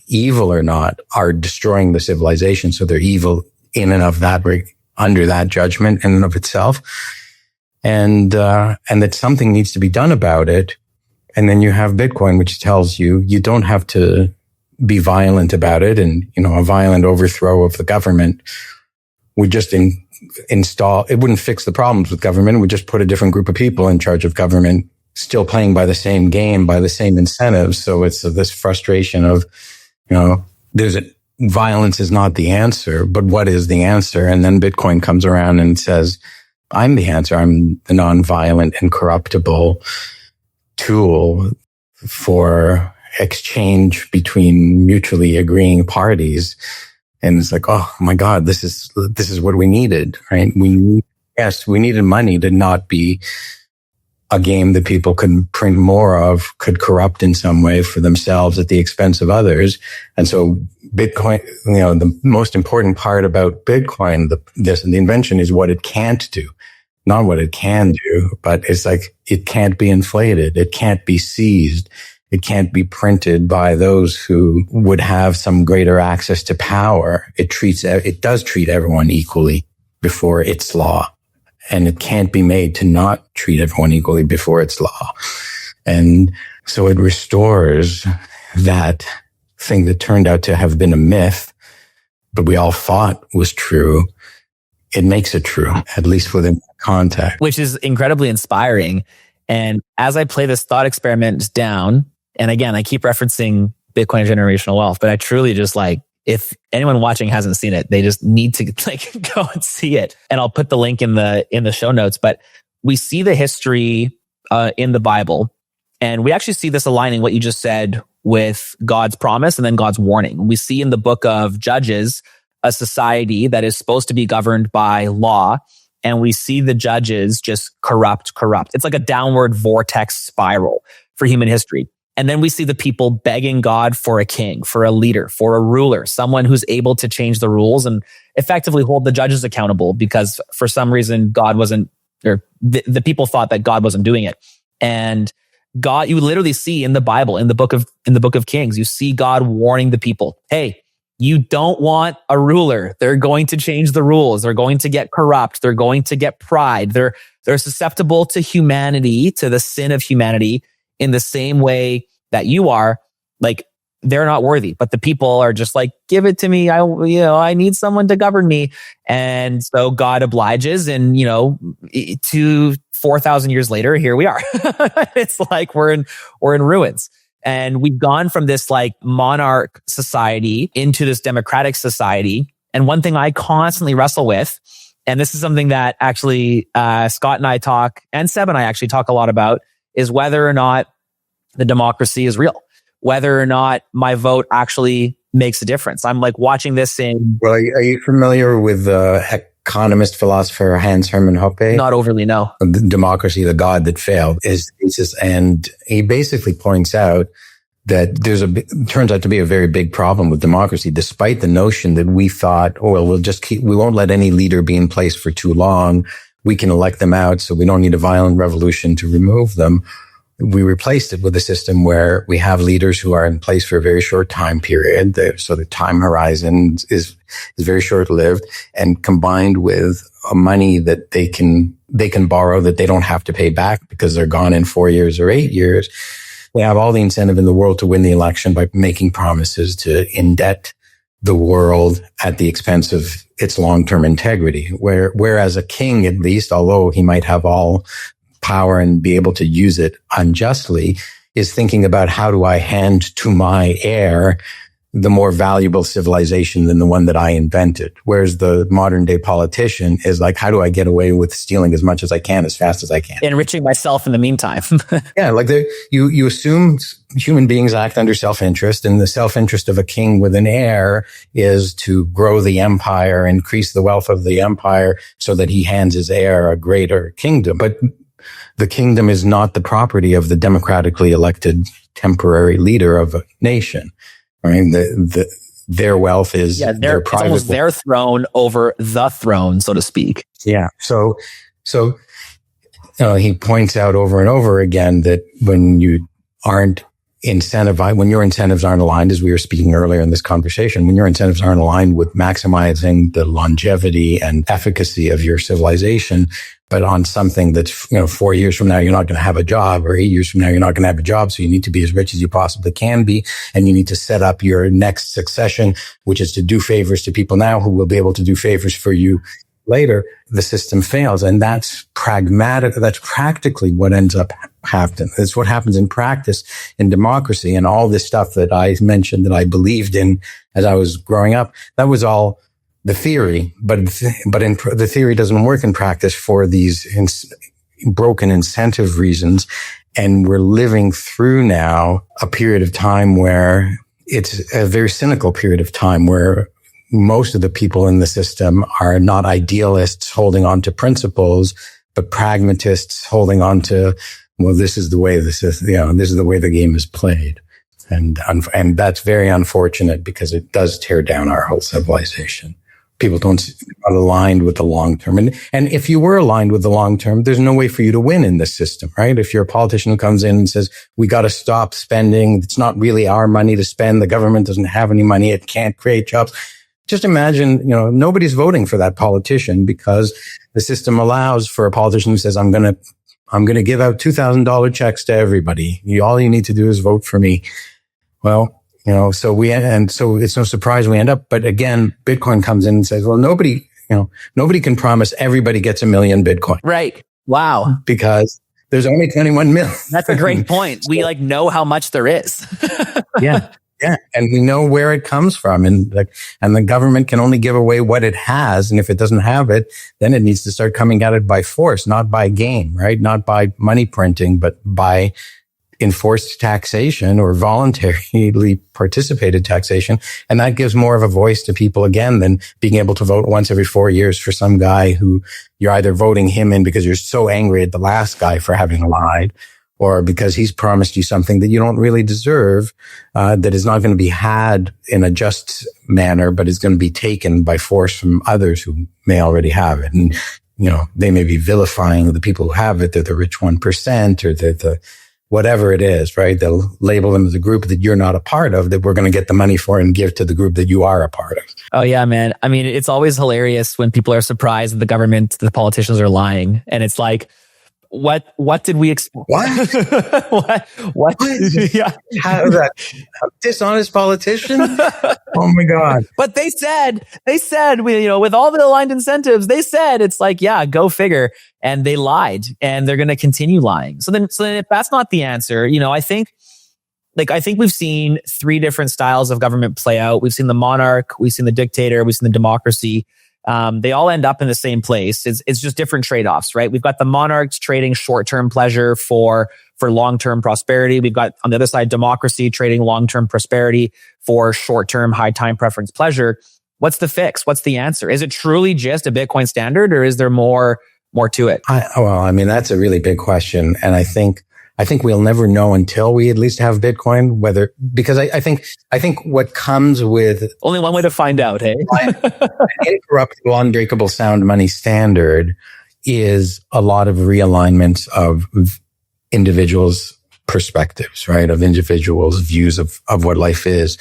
evil or not, are destroying the civilization. So they're evil in and of that, under that judgment in and of itself. And that something needs to be done about it. And then you have Bitcoin, which tells you don't have to be violent about it. And, a violent overthrow of the government would just install, it wouldn't fix the problems with government. It would just put a different group of people in charge of government, still playing by the same game, by the same incentives. So it's this frustration of, violence is not the answer, but what is the answer? And then Bitcoin comes around and says, I'm the answer. I'm the nonviolent, incorruptible tool for exchange between mutually agreeing parties. And it's like, oh my God, this is what we needed, right? We needed money to not be a game that people could print more of, could corrupt in some way for themselves at the expense of others. And so Bitcoin, the most important part about Bitcoin, the invention, is what it can't do. Not what it can do, but it's like, it can't be inflated. It can't be seized. It can't be printed by those who would have some greater access to power. It does treat everyone equally before its law. And it can't be made to not treat everyone equally before its law. And so it restores that thing that turned out to have been a myth, but we all thought was true. It makes it true, at least within context. Which is incredibly inspiring. And as I play this thought experiment down, and again, I keep referencing Bitcoin generational wealth, but I truly just if anyone watching hasn't seen it, they just need to go and see it. And I'll put the link in the show notes. But we see the history in the Bible, and we actually see this aligning what you just said with God's promise and then God's warning. We see in the book of Judges, a society that is supposed to be governed by law, and we see the judges just corrupt. It's like a downward vortex spiral for human history. And then we see the people begging God for a king, for a leader, for a ruler, someone who's able to change the rules and effectively hold the judges accountable, because for some reason God wasn't, or the people thought that God wasn't doing it. And God, you literally see in the Bible, in the book of Kings, you see God warning the people, hey, you don't want a ruler. They're going to change the rules. They're going to get corrupt. They're going to get pride. They're susceptible to humanity, to the sin of humanity in the same way that you are. Like, they're not worthy, but the people are just like, give it to me. I need someone to govern me. And so God obliges, and 4,000 years later, here we are. It's like we're in ruins. And we've gone from this like monarch society into this democratic society. And one thing I constantly wrestle with, and this is something that actually Scott and I talk, and Seb and I actually talk a lot about, is whether or not the democracy is real, whether or not my vote actually makes a difference. I'm like watching this in... Well, are you familiar with economist, philosopher Hans Hermann Hoppe? Not overly, no. Democracy, the God that failed, is thesis, and he basically points out that turns out to be a very big problem with democracy, despite the notion that we thought, oh, well, we won't let any leader be in place for too long. We can elect them out, so we don't need a violent revolution to remove them. We replaced it with a system where we have leaders who are in place for a very short time period. So the time horizon is very short-lived, and combined with money that they can borrow that they don't have to pay back because they're gone in 4 years or 8 years. We have all the incentive in the world to win the election by making promises to indebt the world at the expense of its long-term integrity. Whereas a king, at least, although he might have all power and be able to use it unjustly, is thinking about, how do I hand to my heir the more valuable civilization than the one that I invented? Whereas the modern day politician is like, how do I get away with stealing as much as I can, as fast as I can? Enriching myself in the meantime. Yeah, like you assume human beings act under self-interest, and the self-interest of a king with an heir is to grow the empire, increase the wealth of the empire so that he hands his heir a greater kingdom. But the kingdom is not the property of the democratically elected temporary leader of a nation. I mean, their wealth is their private. It's almost their throne over the throne, so to speak. Yeah. So he points out over and over again that when you aren't incentivized, when your incentives aren't aligned, as we were speaking earlier in this conversation, when your incentives aren't aligned with maximizing the longevity and efficacy of your civilization, but on something that's, 4 years from now, you're not going to have a job, or 8 years from now, you're not going to have a job. So you need to be as rich as you possibly can be. And you need to set up your next succession, which is to do favors to people now who will be able to do favors for you later. The system fails. And that's pragmatic. That's practically what ends up happening. That's what happens in practice in democracy. And all this stuff that I mentioned that I believed in as I was growing up, that was all the theory, but the theory doesn't work in practice for these broken incentive reasons. And we're living through now a period of time where it's a very cynical period of time, where most of the people in the system are not idealists holding on to principles, but pragmatists holding on to, well, this is the way this is the way the game is played. And that's very unfortunate, because it does tear down our whole civilization. People not aligned with the long term. And if you were aligned with the long term, there's no way for you to win in this system, right? If you're a politician who comes in and says, we got to stop spending, it's not really our money to spend, the government doesn't have any money, it can't create jobs. Just imagine, nobody's voting for that politician, because the system allows for a politician who says, I'm going to give out $2,000 checks to everybody. All you need to do is vote for me. Well, so it's no surprise we end up. But again, Bitcoin comes in and says, well, nobody can promise everybody gets 1 million Bitcoin. Right. Wow. Because there's only 21 million. That's a great point. We know how much there is. Yeah. Yeah. And we know where it comes from. And the government can only give away what it has. And if it doesn't have it, then it needs to start coming at it by force, not by game, right? Not by money printing, but by enforced taxation or voluntarily participated taxation. And that gives more of a voice to people again than being able to vote once every 4 years for some guy who you're either voting him in because you're so angry at the last guy for having lied, or because he's promised you something that you don't really deserve, that is not going to be had in a just manner, but is going to be taken by force from others who may already have it. And, they may be vilifying the people who have it. They're the rich 1%, or they're the whatever it is, right? They'll label them as a group that you're not a part of, that we're going to get the money for and give to the group that you are a part of. Oh yeah, man. I mean, it's always hilarious when people are surprised that the government, the politicians are lying. And it's like, what did we expect? What? What? Yeah. How that dishonest politician? Oh my God. But they said, with all the aligned incentives, they said, it's like, yeah, go figure. And they lied, and they're going to continue lying. So then if that's not the answer, I think we've seen 3 different styles of government play out. We've seen the monarch, we've seen the dictator, we've seen the democracy. They all end up in the same place. It's just different trade-offs, right? We've got the monarchs trading short-term pleasure for long-term prosperity. We've got, on the other side, democracy trading long-term prosperity for short-term high time preference pleasure. What's the fix? What's the answer? Is it truly just a Bitcoin standard, or is there more to it? That's a really big question. And I think we'll never know until we at least have Bitcoin, because I think what comes with only one way to find out, hey? An incorruptible, unbreakable sound money standard is a lot of realignment of individuals' perspectives, right? Of individuals' views of what life is.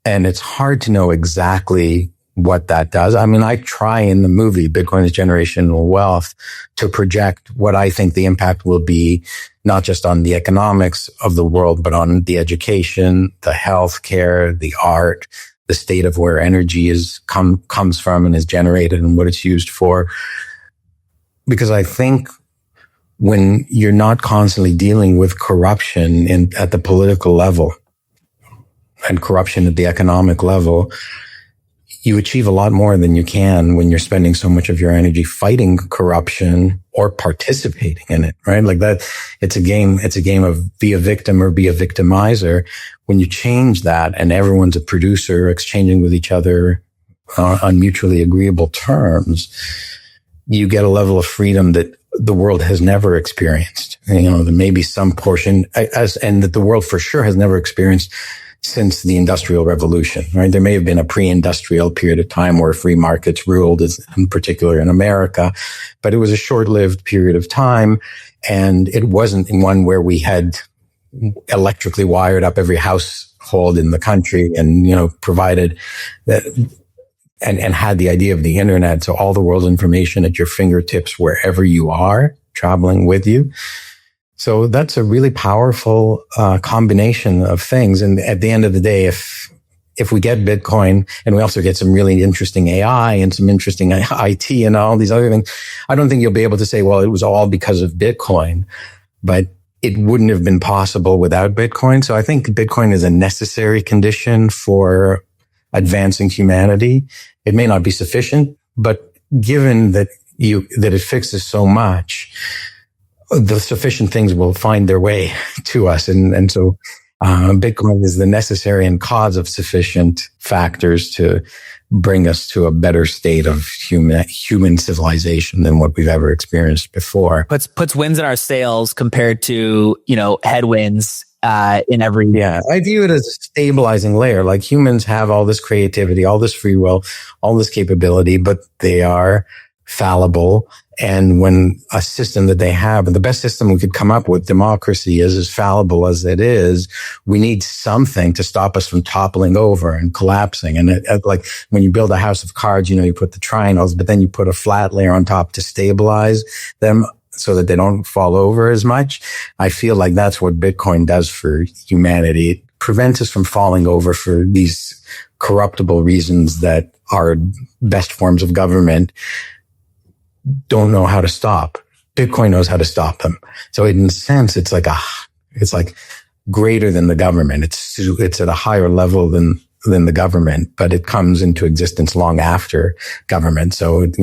And it's hard to know exactly what that does. I mean, I try in the movie, Bitcoin is Generational Wealth, to project what I think the impact will be, not just on the economics of the world, but on the education, the healthcare, the art, the state of where energy comes from and is generated and what it's used for. Because I think when you're not constantly dealing with corruption at the political level and corruption at the economic level, you achieve a lot more than you can when you're spending so much of your energy fighting corruption or participating in it, right? Like that, it's a game of be a victim or be a victimizer. When you change that and everyone's a producer exchanging with each other on mutually agreeable terms, you get a level of freedom that the world has never experienced. There may be some portion and that the world for sure has never experienced since the Industrial Revolution, right? There may have been a pre-industrial period of time where free markets ruled, in particular in America, but it was a short-lived period of time. And it wasn't in one where we had electrically wired up every household in the country and, provided that and had the idea of the internet. So all the world's information at your fingertips, wherever you are, traveling with you. So that's a really powerful combination of things. And at the end of the day, if we get Bitcoin and we also get some really interesting AI and some interesting IT and all these other things, I don't think you'll be able to say, well, it was all because of Bitcoin, but it wouldn't have been possible without Bitcoin. So I think Bitcoin is a necessary condition for advancing humanity. It may not be sufficient, but given that it fixes so much, the sufficient things will find their way to us. And so Bitcoin is the necessary and cause of sufficient factors to bring us to a better state of human civilization than what we've ever experienced before. Puts winds in our sails compared to, headwinds in every... Yeah, I view it as a stabilizing layer. Like humans have all this creativity, all this free will, all this capability, but they are fallible. And when a system that they have, and the best system we could come up with, democracy, is as fallible as it is, we need something to stop us from toppling over and collapsing. And like when you build a house of cards, you put the triangles, but then you put a flat layer on top to stabilize them so that they don't fall over as much. I feel like that's what Bitcoin does for humanity. It prevents us from falling over for these corruptible reasons that our best forms of government don't know how to stop. Bitcoin knows how to stop them. So in a sense, it's like greater than the government. It's at a higher level than the government, but it comes into existence long after government. So, it's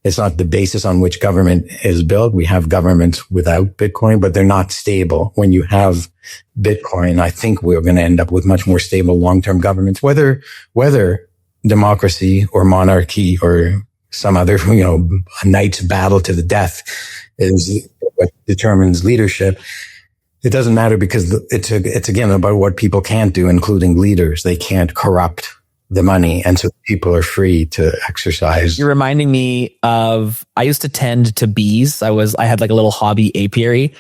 It's not the basis on which government is built. We have governments without Bitcoin, but they're not stable. When you have Bitcoin, I think we're going to end up with much more stable long-term governments, whether democracy or monarchy or some other, a knight's battle to the death is what determines leadership. It doesn't matter because it's again about what people can't do, including leaders. They can't corrupt the money. And so people are free to exercise. You're reminding me of, I used to tend to bees. I had like a little hobby apiary.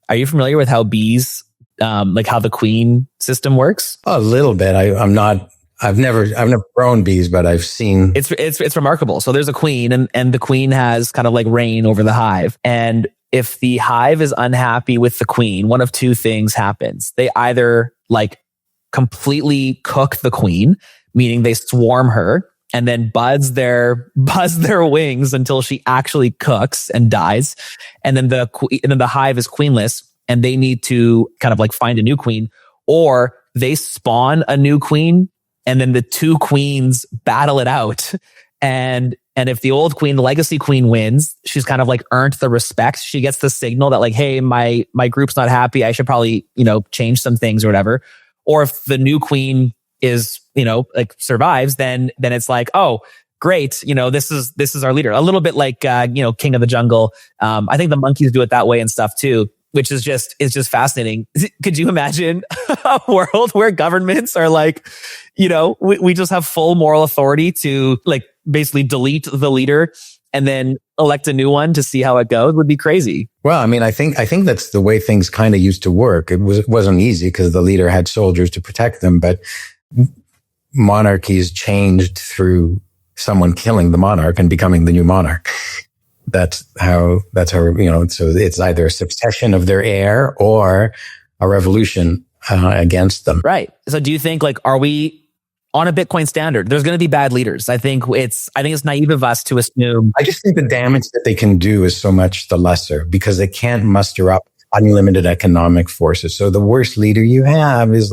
Are you familiar with how bees, like how the queen system works? A little bit. I've never grown bees, but I've seen. It's remarkable. So there's a queen and the queen has kind of like reign over the hive. And if the hive is unhappy with the queen, one of two things happens. They either like completely cook the queen, meaning they swarm her and then buzz their wings until she actually cooks and dies. And then the hive is queenless and they need to kind of like find a new queen, or they spawn a new queen and then the two queens battle it out. And if the old queen, the legacy queen wins, she's kind of like earned the respect. She gets the signal that like, hey, my group's not happy. I should probably, change some things or whatever. Or if the new queen is, like survives, then it's like, oh, great. This is our leader. A little bit like, King of the Jungle. I think the monkeys do it that way and stuff too, which is just fascinating. Could you imagine a world where governments are like, we just have full moral authority to like basically delete the leader and then elect a new one to see how it goes? Would be crazy. Well, I mean, I think that's the way things kind of used to work. It wasn't easy because the leader had soldiers to protect them, but monarchies changed through someone killing the monarch and becoming the new monarch. That's how, so it's either a succession of their heir or a revolution against them. Right. So do you think are we on a Bitcoin standard? There's going to be bad leaders. I think it's naive of us to assume. I just think the damage that they can do is so much the lesser because they can't muster up unlimited economic forces. So the worst leader you have is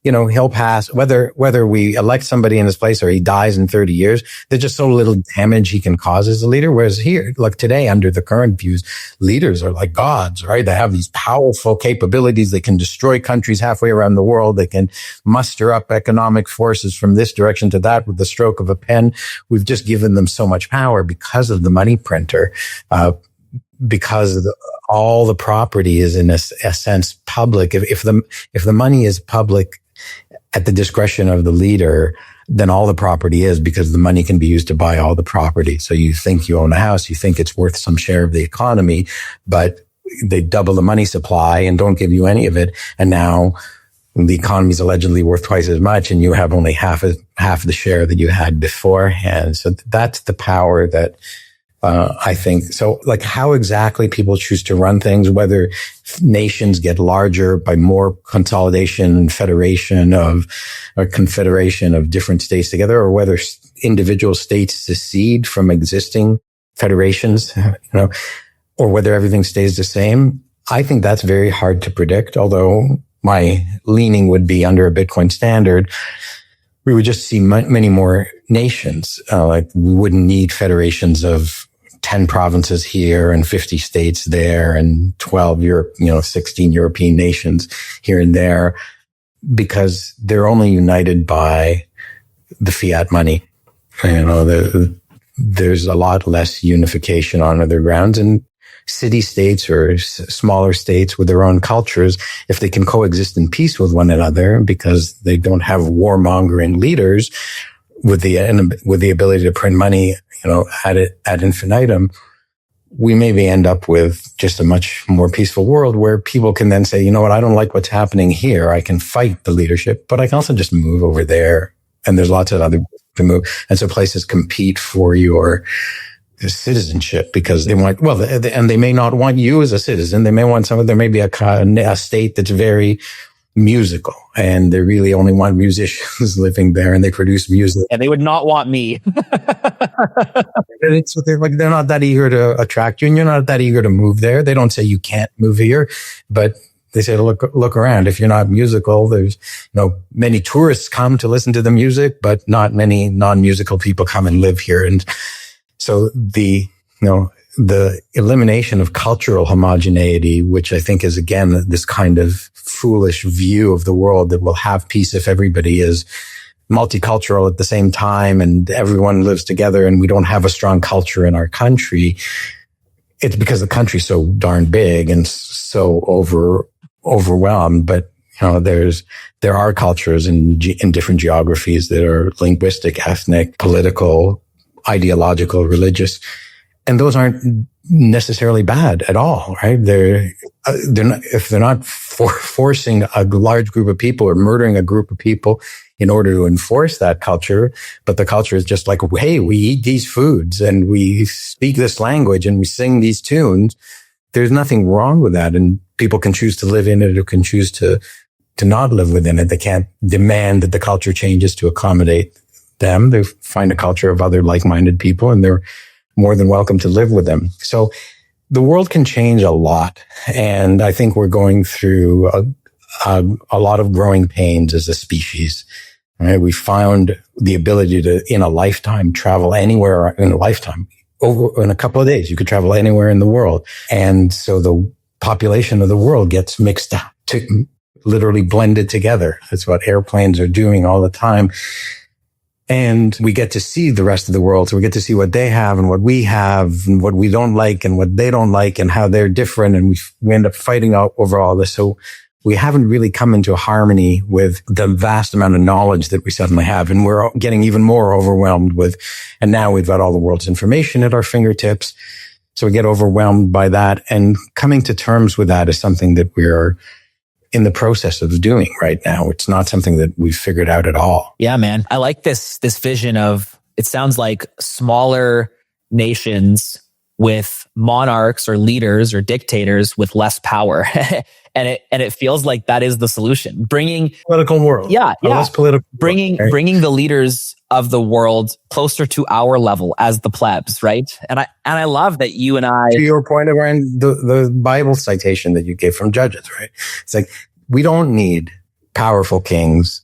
he'll pass whether we elect somebody in his place or he dies in 30 years. There's just so little damage he can cause as a leader. Whereas here, today, under the current views, leaders are like gods, right? They have these powerful capabilities. They can destroy countries halfway around the world. They can muster up economic forces from this direction to that with the stroke of a pen. We've just given them so much power because of the money printer. Because all the property is in a sense public. If the money is public at the discretion of the leader, then all the property is, because the money can be used to buy all the property. So you think you own a house, you think it's worth some share of the economy, but they double the money supply and don't give you any of it. And now the economy is allegedly worth twice as much and you have only half the share that you had beforehand. So that's the power that I think. So how exactly people choose to run things, whether nations get larger by more consolidation, federation or confederation of different states together, or whether individual states secede from existing federations, or whether everything stays the same. I think that's very hard to predict, although my leaning would be under a Bitcoin standard. We would just see many more nations. We wouldn't need federations of 10 provinces here and 50 states there and 16 European nations here and there, because they're only united by the fiat money. There's a lot less unification on other grounds, and city-states or smaller states with their own cultures, if they can coexist in peace with one another because they don't have warmongering leaders with the ability to print money, ad infinitum, we maybe end up with just a much more peaceful world where people can then say, you know what, I don't like what's happening here. I can fight the leadership, but I can also just move over there. And there's lots of other to move. And so places compete for your citizenship because they want, and they may not want you as a citizen. They may want there may be a state that's very musical and they really only want musicians living there and they produce music. And they would not want me. They're not that eager to attract you and you're not that eager to move there. They don't say you can't move here, but they say, look around. If you're not musical, there's, many tourists come to listen to the music, but not many non-musical people come and live here. And So the elimination of cultural homogeneity, which I think is, again, this kind of foolish view of the world that will have peace if everybody is multicultural at the same time and everyone lives together and we don't have a strong culture in our country. It's because the country's so darn big and so overwhelmed. But, there are cultures in different geographies that are linguistic, ethnic, political, ideological, religious. And those aren't necessarily bad at all, right? They're not, if they're not forcing a large group of people or murdering a group of people in order to enforce that culture, but the culture is just like, hey, we eat these foods and we speak this language and we sing these tunes. There's nothing wrong with that. And people can choose to live in it or can choose to not live within it. They can't demand that the culture changes to accommodate them. They find a culture of other like-minded people and they're more than welcome to live with them. So the world can change a lot. And I think we're going through a lot of growing pains as a species. Right? We found the ability to, in a lifetime, travel anywhere in a lifetime. In a couple of days, you could travel anywhere in the world. And so the population of the world gets mixed up, literally blended together. That's what airplanes are doing all the time. And we get to see the rest of the world. So we get to see what they have and what we have and what we don't like and what they don't like and how they're different. And we end up fighting over all this. So we haven't really come into harmony with the vast amount of knowledge that we suddenly have. And we're getting even more overwhelmed with, and now we've got all the world's information at our fingertips. So we get overwhelmed by that. And coming to terms with that is something that we're in the process of doing right now. It's not something that we've figured out at all. Yeah, man. I like this vision of, it sounds like smaller nations with monarchs or leaders or dictators with less power. and it feels like that is the solution. Bringing political world. Yeah. Less political. Bringing the leaders of the world closer to our level as the plebs, right? And I love that you and I, to your point around the Bible citation that you gave from Judges, right? It's like, we don't need powerful kings.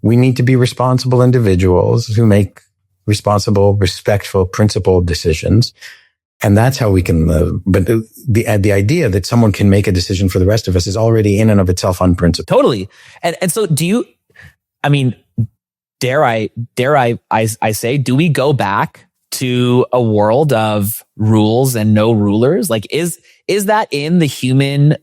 We need to be responsible individuals who make responsible, respectful, principled decisions. And that's how we can live. But the idea that someone can make a decision for the rest of us is already in and of itself unprincipled. Totally. And so dare I say, do we go back to a world of rules and no rulers? Like, is that in the human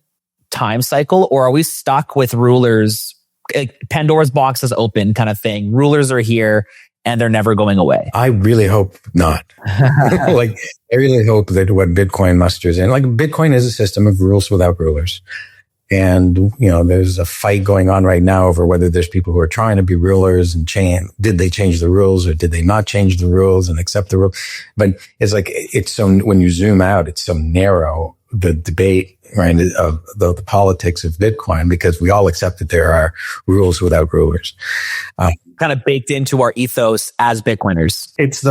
time cycle, or are we stuck with rulers? Like Pandora's box is open kind of thing. Rulers are here and they're never going away. I really hope not. I really hope that what Bitcoin musters in, like Bitcoin is a system of rules without rulers. And, there's a fight going on right now over whether there's people who are trying to be rulers and did they change the rules or did they not change the rules and accept the rules? But it's like, when you zoom out, it's so narrow, the debate, right, of the politics of Bitcoin, because we all accept that there are rules without rulers. Kind of baked into our ethos as Bitcoiners. It's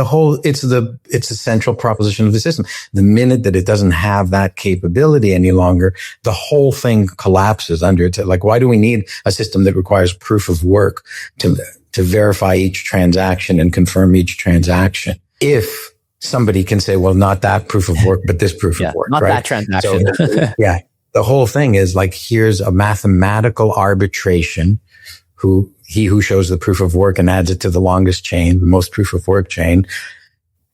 a central proposition of the system. The minute that it doesn't have that capability any longer, the whole thing collapses under it. Like, why do we need a system that requires proof of work to verify each transaction and confirm each transaction? If somebody can say, well, not that proof of work, but this proof of work, not right? That transaction. So, yeah. The whole thing is like, here's a mathematical arbitration. He who shows the proof of work and adds it to the longest chain, the most proof of work chain,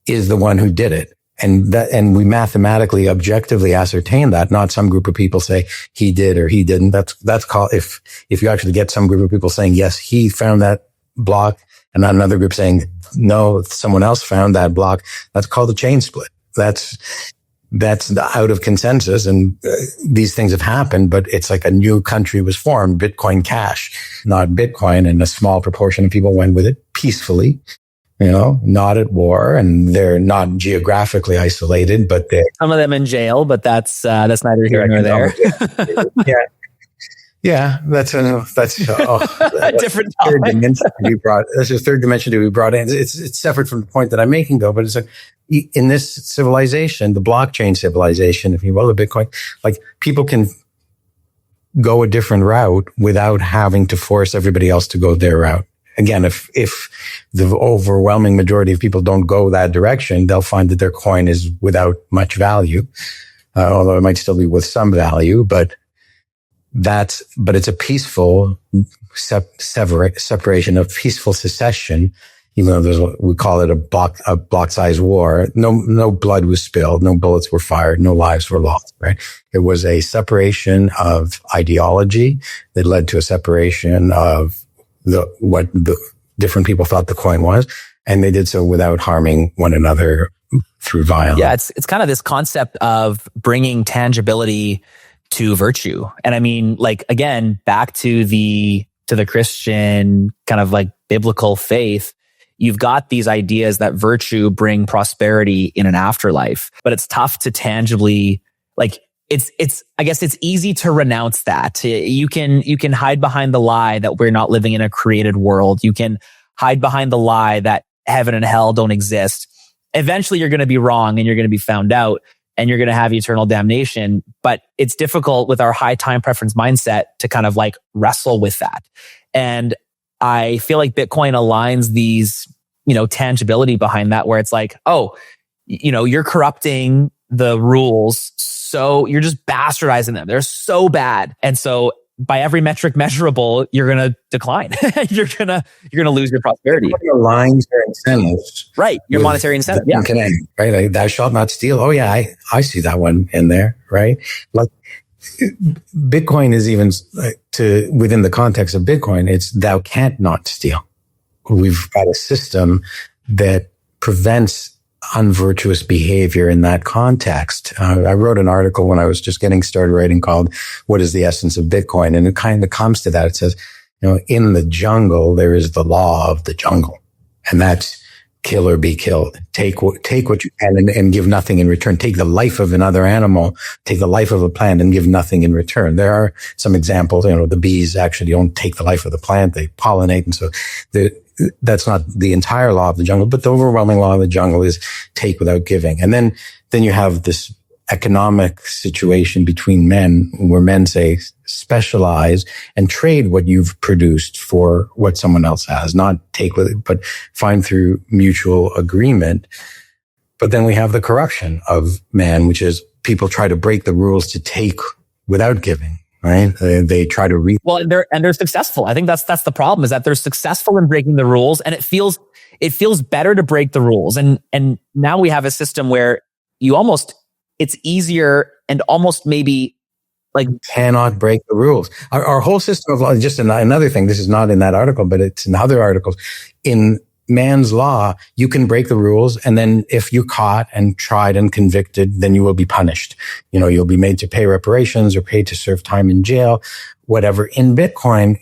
is the one who did it. And we mathematically, objectively ascertain that, not some group of people say he did or he didn't. That's called, if you actually get some group of people saying, yes, he found that block, and not another group saying, no, someone else found that block, that's called a chain split. That's out of consensus. And these things have happened, but it's like a new country was formed, Bitcoin Cash, not Bitcoin. And a small proportion of people went with it peacefully, not at war, and they're not geographically isolated, but they're some of them in jail, but that's neither here nor there. Yeah. Yeah, that's a different third dimension to be brought. That's a third dimension to be brought in. It's separate from the point that I'm making, though. But it's like, in this civilization, the blockchain civilization, if you will, the Bitcoin, like, people can go a different route without having to force everybody else to go their route. again, if the overwhelming majority of people don't go that direction, they'll find that their coin is without much value, although it might still be with some value. But it's a peaceful separation, of peaceful secession. Even though we call it a block-sized war. No blood was spilled, no bullets were fired, no lives were lost, right? It was a separation of ideology that led to a separation of what the different people thought the coin was. And they did so without harming one another through violence. Yeah, it's kind of this concept of bringing tangibility to virtue. And I mean, like, again, back to the Christian kind of like biblical faith, you've got these ideas that virtue bring prosperity in an afterlife, but it's tough to tangibly, like, I guess it's easy to renounce that. You can hide behind the lie that we're not living in a created world. You can hide behind the lie that heaven and hell don't exist. Eventually you're going to be wrong and you're going to be found out and you're going to have eternal damnation. But it's difficult with our high time preference mindset to kind of like wrestle with that. And I feel like Bitcoin aligns these, tangibility behind that, where it's like, oh, you're corrupting the rules. So you're just bastardizing them. They're so bad. And so by every metric measurable, you're going to decline. you're going to lose your prosperity. Aligns your incentives. Right. Your monetary incentive. Yeah. Right. Like, thou shalt not steal. Oh yeah. I see that one in there. Right. Like, Bitcoin is even within the context of Bitcoin, it's thou can't not steal. We've got a system that prevents unvirtuous behavior in that context. I wrote an article when I was just getting started writing called "What is the Essence of Bitcoin?" And it kind of comes to that. It says, in the jungle, there is the law of the jungle, and that's kill or be killed. Take what you can and give nothing in return. Take the life of another animal, take the life of a plant and give nothing in return. There are some examples, the bees actually don't take the life of the plant, they pollinate. And so that's not the entire law of the jungle, but the overwhelming law of the jungle is take without giving. And then you have this economic situation between men where men say specialize and trade what you've produced for what someone else has, not take with it, but find through mutual agreement. But then we have the corruption of man, which is people try to break the rules to take without giving, right? They try to well, and they're successful. I think that's the problem, is that they're successful in breaking the rules, and it feels better to break the rules. And now we have a system where it's easier and almost maybe like cannot break the rules. Our whole system of law, just another thing, this is not in that article, but it's in other articles. In man's law, you can break the rules, and then if you're caught and tried and convicted, then you will be punished. You'll be made to pay reparations or paid to serve time in jail, whatever. In Bitcoin,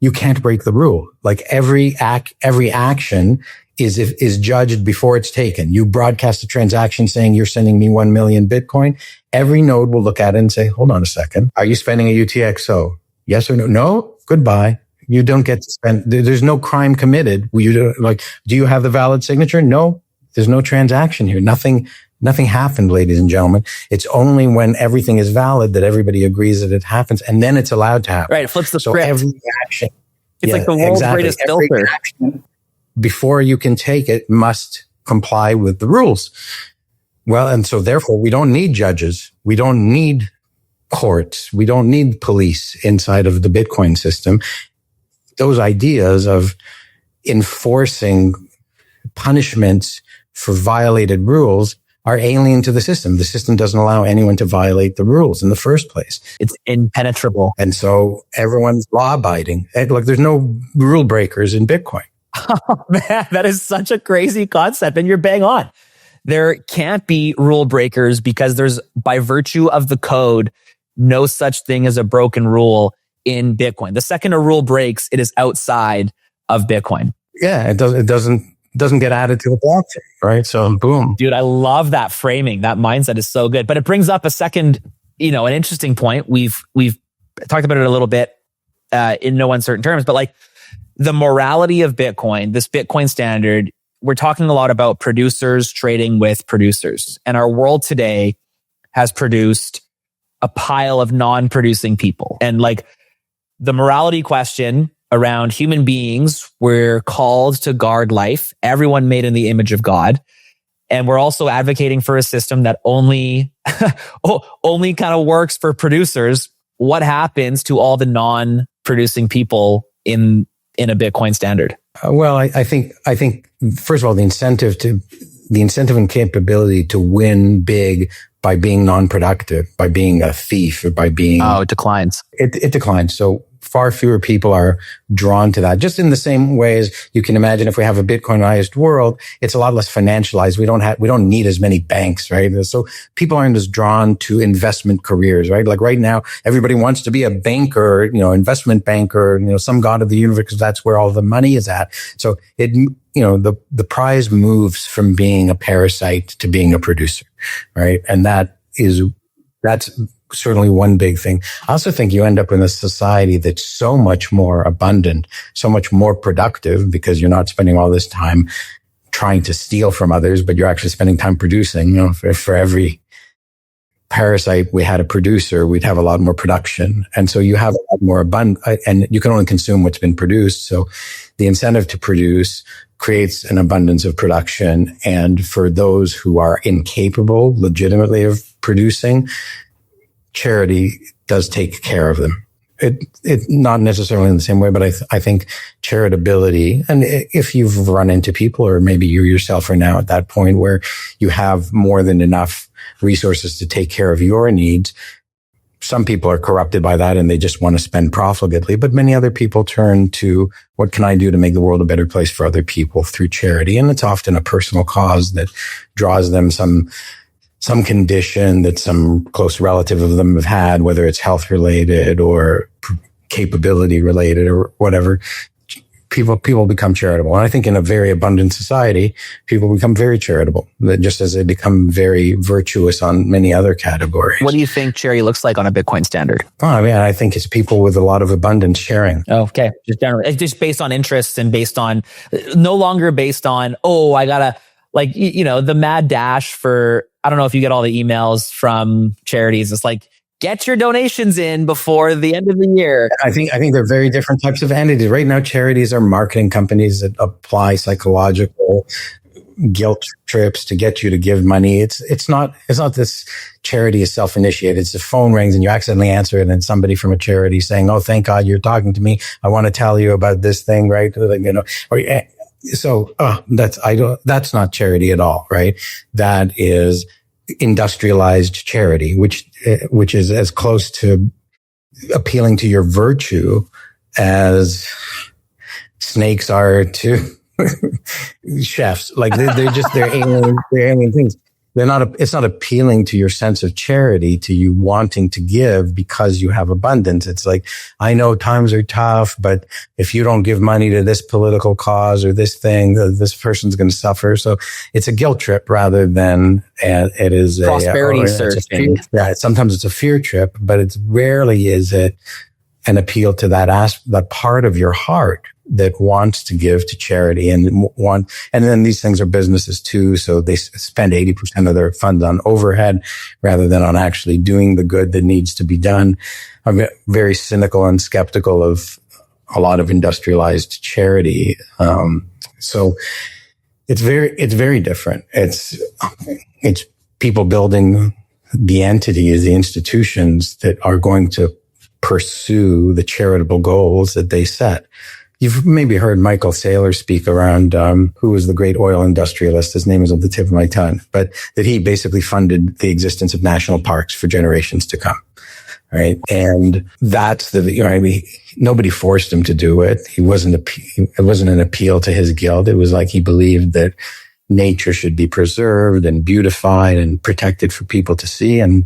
you can't break the rule. Like every action is judged before it's taken. You broadcast a transaction saying you're sending me 1 million Bitcoin. Every node will look at it and say, hold on a second. Are you spending a UTXO? Yes or no? No? Goodbye. You don't get to spend. There's no crime committed. Do you have the valid signature? No. There's no transaction here. Nothing happened, ladies and gentlemen. It's only when everything is valid that everybody agrees that it happens, and then it's allowed to happen. Right. It flips the script. So every action. It's like the world's greatest filter. Action, before you can take it, must comply with the rules. Well, and so therefore we don't need judges. We don't need courts. We don't need police inside of the Bitcoin system. Those ideas of enforcing punishments for violated rules are alien to the system. The system doesn't allow anyone to violate the rules in the first place. It's impenetrable. And so everyone's law abiding. Like there's no rule breakers in Bitcoin. Oh man, that is such a crazy concept, and you're bang on. There can't be rule breakers because there's, by virtue of the code, no such thing as a broken rule in Bitcoin. The second a rule breaks, it is outside of Bitcoin. Yeah, it doesn't get added to the blockchain, right? So boom. Dude, I love that framing. That mindset is so good. But it brings up a second, an interesting point. We've talked about it a little bit in no uncertain terms, but like the morality of Bitcoin, this Bitcoin standard, we're talking a lot about producers trading with producers. And our world today has produced a pile of non-producing people. And like the morality question around human beings. We're called to guard life, everyone made in the image of God. And we're also advocating for a system that only kind of works for producers. What happens to all the non-producing people in a Bitcoin standard? Well, I think first of all, the incentive and capability to win big by being non-productive, by being a thief, or by being it declines. It declines. So far fewer people are drawn to that. Just in the same way as you can imagine, if we have a Bitcoinized world, it's a lot less financialized. We don't need as many banks, right? So people aren't as drawn to investment careers, right? Like right now, everybody wants to be a banker, investment banker, some god of the universe, because that's where all the money is at. So the prize moves from being a parasite to being a producer, right? And that's certainly one big thing. I also think you end up in a society that's so much more abundant, so much more productive, because you're not spending all this time trying to steal from others, but you're actually spending time producing. For every parasite we had a producer, we'd have a lot more production. And so you have a lot more abundant, and you can only consume what's been produced. So the incentive to produce creates an abundance of production. And for those who are incapable legitimately of producing, charity does take care of them. It not necessarily in the same way, but I think charitability, and if you've run into people, or maybe you yourself are now at that point where you have more than enough resources to take care of your needs, some people are corrupted by that and they just want to spend profligately, but many other people turn to, what can I do to make the world a better place for other people through charity? And it's often a personal cause that draws them some condition that some close relative of them have had, whether it's health related or capability related or whatever. People become charitable. And I think in a very abundant society, people become very charitable, just as they become very virtuous on many other categories. What do you think charity looks like on a Bitcoin standard? I think it's people with a lot of abundance sharing. Okay. Just generally, it's just based on interests and no longer based on, I gotta, the mad dash for, I don't know if you get all the emails from charities. It's like, get your donations in before the end of the year. I think they're very different types of entities. Right now, charities are marketing companies that apply psychological guilt trips to get you to give money. It's not this charity is self-initiated. It's the phone rings and you accidentally answer it, and somebody from a charity saying, "Oh, thank God you're talking to me. I want to tell you about this thing," right? So that's not charity at all, right? That is industrialized charity, which is as close to appealing to your virtue as snakes are to chefs. Like they're alien things. It's not appealing to your sense of charity, to you wanting to give because you have abundance. It's like, I know times are tough, but if you don't give money to this political cause or this thing, this person's going to suffer. So it's a guilt trip rather than it is prosperity searching. Sometimes it's a fear trip, but it's rarely is it an appeal to that part of your heart that wants to give to charity and then these things are businesses too. So they spend 80% of their funds on overhead rather than on actually doing the good that needs to be done. I'm very cynical and skeptical of a lot of industrialized charity. So it's very different. It's people building the entities, the institutions that are going to pursue the charitable goals that they set. You've maybe heard Michael Saylor speak around, who was the great oil industrialist. His name is on the tip of my tongue, but that he basically funded the existence of national parks for generations to come. Right. And that's nobody forced him to do it. It wasn't an appeal to his guilt. It was like he believed that nature should be preserved and beautified and protected for people to see, and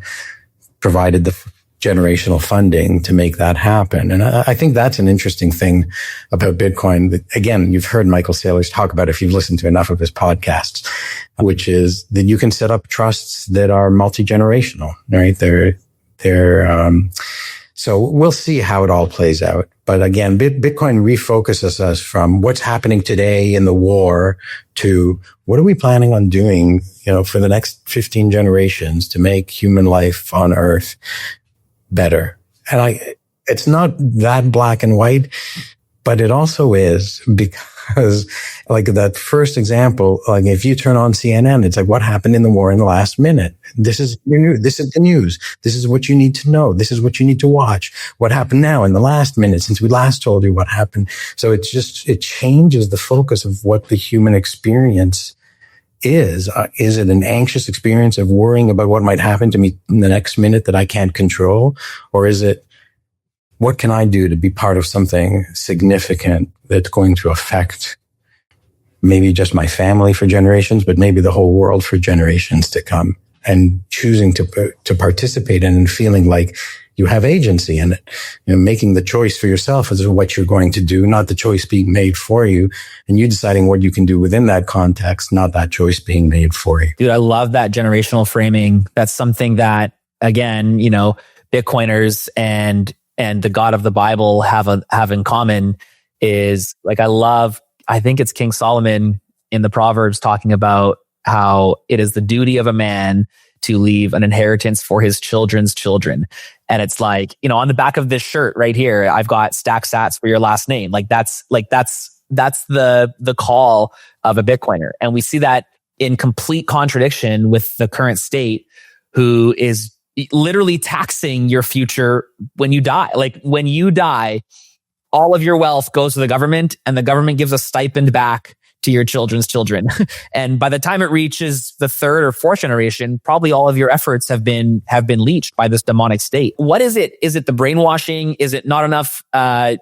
provided the generational funding to make that happen. And I think that's an interesting thing about Bitcoin. That, again, you've heard Michael Saylor talk about if you've listened to enough of his podcasts, which is that you can set up trusts that are multi-generational, right? So we'll see how it all plays out. But again, Bitcoin refocuses us from what's happening today in the war to what are we planning on doing, for the next 15 generations to make human life on Earth better. And it's not that black and white. But it also is because, like that first example, like if you turn on CNN, it's like, what happened in the war in the last minute? This is your news. This is the news. This is what you need to know. This is what you need to watch. What happened now in the last minute since we last told you what happened? So it changes the focus of what the human experience is. Is it an anxious experience of worrying about what might happen to me in the next minute that I can't control? Or is it, what can I do to be part of something significant that's going to affect maybe just my family for generations, but maybe the whole world for generations to come? And choosing to participate in and feeling like you have agency in it, making the choice for yourself as to what you're going to do, not the choice being made for you, and you deciding what you can do within that context, not that choice being made for you. Dude, I love that generational framing. That's something that, again, Bitcoiners and the God of the Bible have in common is like, I think it's King Solomon in the Proverbs talking about how it is the duty of a man to leave an inheritance for his children's children. And it's like, on the back of this shirt right here, I've got stack sats for your last name. That's the call of a Bitcoiner. And we see that in complete contradiction with the current state, who is literally taxing your future when you die. Like when you die, all of your wealth goes to the government, and the government gives a stipend back to your children's children. And by the time it reaches the third or fourth generation, probably all of your efforts have been leached by this demonic state. What is it? Is it the brainwashing? Is it not enough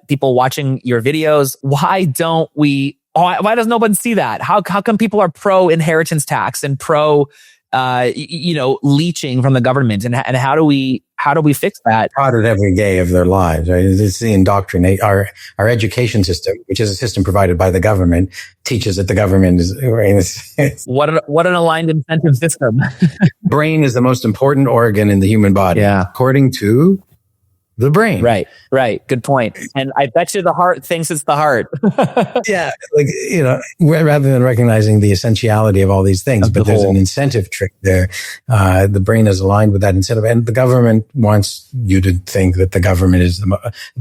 people watching your videos? Why does nobody see that? How come people are pro inheritance tax and pro leeching from the government, and how do we fix that? Taught it every day of their lives, right? It's the indoctrinate. Our education system, which is a system provided by the government, teaches that the government is right. What an aligned incentive system. Brain is the most important organ in the human body, according to the brain. Right. Good point. And I bet you the heart thinks it's the heart. Yeah. Rather than recognizing the essentiality of all these things, but there's an incentive trick there. The brain is aligned with that incentive, and the government wants you to think that the government is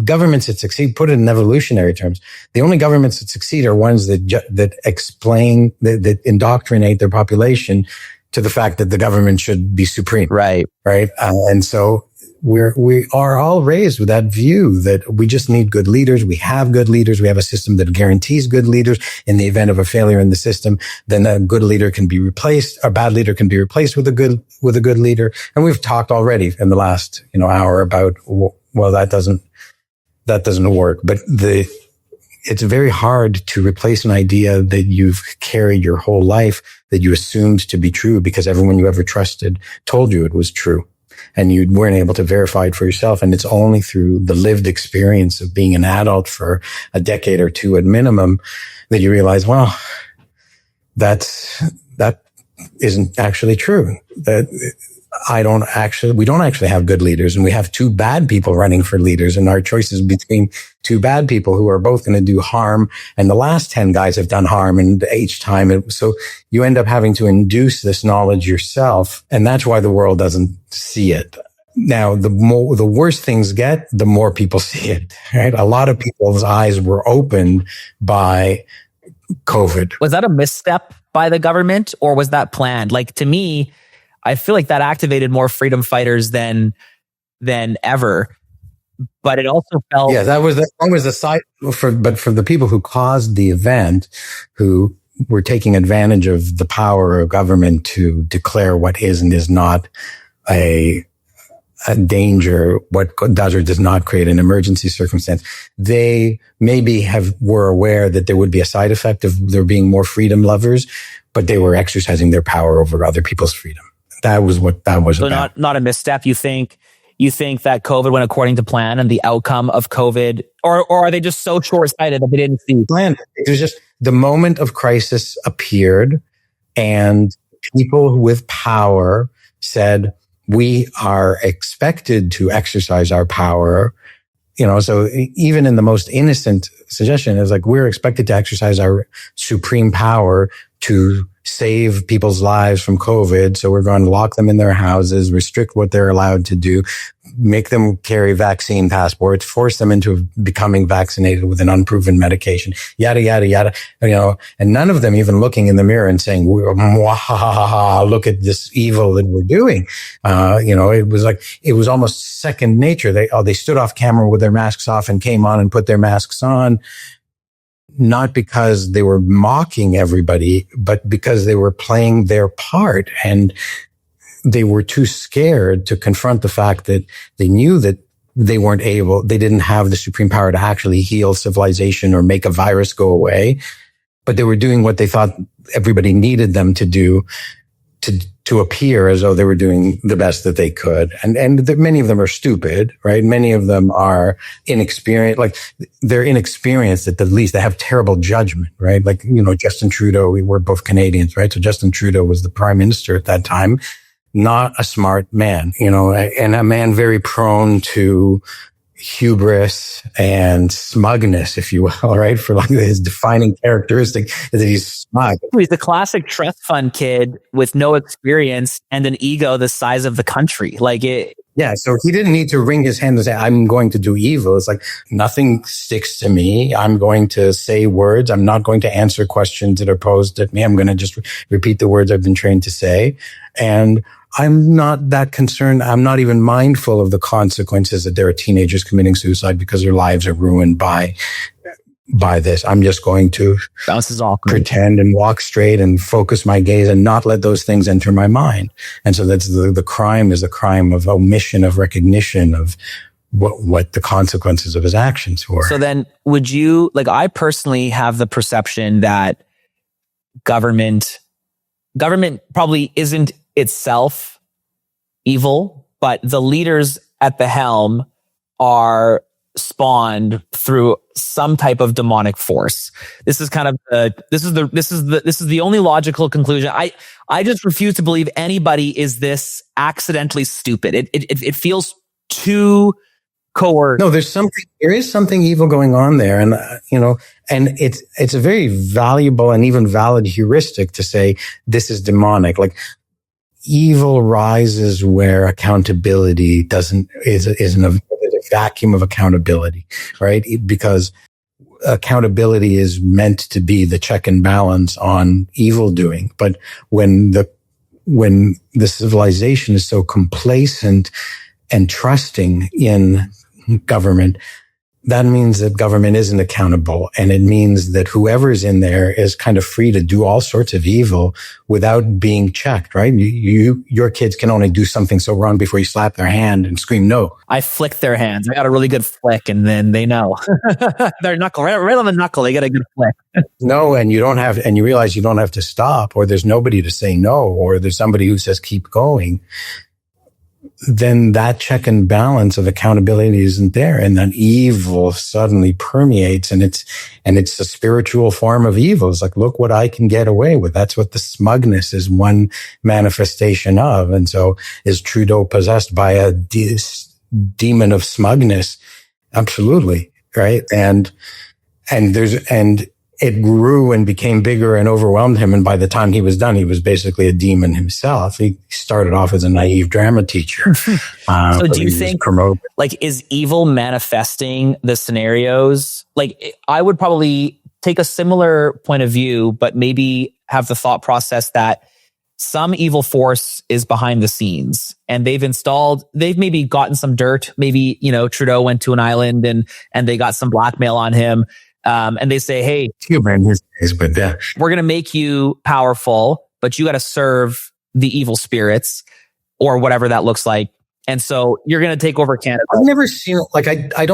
governments that succeed. Put it in evolutionary terms, the only governments that succeed are ones that explain, that indoctrinate their population to the fact that the government should be supreme. Right. And so we are all raised with that view that we just need good leaders. We have good leaders. We have a system that guarantees good leaders. In the event of a failure in the system, then a good leader can be replaced. A bad leader can be replaced with a good leader. And we've talked already in the last, hour about, well, that doesn't work. But it's very hard to replace an idea that you've carried your whole life, that you assumed to be true because everyone you ever trusted told you it was true. And you weren't able to verify it for yourself. And it's only through the lived experience of being an adult for a decade or two at minimum that you realize, well, that isn't actually true. That we don't actually have good leaders, and we have two bad people running for leaders, and our choice is between two bad people who are both going to do harm. And the last 10 guys have done harm, and each time. So you end up having to induce this knowledge yourself. And that's why the world doesn't see it. Now, the worse things get, the more people see it, right? A lot of people's eyes were opened by COVID. Was that a misstep by the government, or was that planned? Like, to me, I feel like that activated more freedom fighters than ever. But it also felt... Yeah, that was the side but for the people who caused the event, who were taking advantage of the power of government to declare what is and is not a danger, what does or does not create an emergency circumstance, they maybe were aware that there would be a side effect of there being more freedom lovers, but they were exercising their power over other people's freedom. That was what that was about. Not a misstep. You think that COVID went according to plan, and the outcome of COVID, or are they just so short-sighted that they didn't see? Planned. It was just the moment of crisis appeared, and people with power said, we are expected to exercise our power. So even in the most innocent suggestion is like, we're expected to exercise our supreme power to save people's lives from COVID. So we're going to lock them in their houses, restrict what they're allowed to do, make them carry vaccine passports, force them into becoming vaccinated with an unproven medication, yada, yada, yada, and none of them even looking in the mirror and saying, look at this evil that we're doing. It was almost second nature. They stood off camera with their masks off and came on and put their masks on. Not because they were mocking everybody, but because they were playing their part, and they were too scared to confront the fact that they knew that they didn't have the supreme power to actually heal civilization or make a virus go away, but they were doing what they thought everybody needed them to do to appear as though they were doing the best that they could. And many of them are stupid, right? Many of them are inexperienced, like they're inexperienced at the least. They have terrible judgment, right? Like, Justin Trudeau, we were both Canadians, right? So Justin Trudeau was the prime minister at that time, not a smart man, and a man very prone to hubris and smugness, if you will, right? For like his defining characteristic is that he's smug. He's the classic trust fund kid with no experience and an ego the size of the country. Yeah, so he didn't need to wring his hand and say, I'm going to do evil. It's like, nothing sticks to me. I'm going to say words. I'm not going to answer questions that are posed at me. I'm going to just repeat the words I've been trained to say. And I'm not that concerned. I'm not even mindful of the consequences that there are teenagers committing suicide because their lives are ruined by this. I'm just going to pretend and walk straight and focus my gaze and not let those things enter my mind. And so that's the crime is a crime of omission of recognition of what the consequences of his actions were. So then would you, I personally have the perception that government probably isn't itself evil, but the leaders at the helm are spawned through some type of demonic force. This is kind of the only logical conclusion. I just refuse to believe anybody is this accidentally stupid. It feels too coerced. No, there is something evil going on there. And, and it's a very valuable and even valid heuristic to say this is demonic. Like, evil rises where accountability is in a vacuum of accountability, right? Because accountability is meant to be the check and balance on evil doing. But when the civilization is so complacent and trusting in government, that means that government isn't accountable. And it means that whoever's in there is kind of free to do all sorts of evil without being checked, right? Your kids can only do something so wrong before you slap their hand and scream no. I flick their hands. I got a really good flick, and then they know. Their knuckle, right on the knuckle, they get a good flick. No, and you realize you don't have to stop, or there's nobody to say no, or there's somebody who says keep going. Then that check and balance of accountability isn't there, and then evil suddenly permeates, and it's a spiritual form of evil. It's like, look what I can get away with. That's what the smugness is one manifestation of. And so is Trudeau possessed by a demon of smugness? Absolutely. Right. And it grew and became bigger and overwhelmed him. And by the time he was done, he was basically a demon himself. He started off as a naive drama teacher. So do you think, is evil manifesting the scenarios? I would probably take a similar point of view, but maybe have the thought process that some evil force is behind the scenes, and they've maybe gotten some dirt. Maybe, Trudeau went to an island and they got some blackmail on him. And they say, hey, we're going to make you powerful, but you got to serve the evil spirits or whatever that looks like. And so you're going to take over Canada. I've never seen I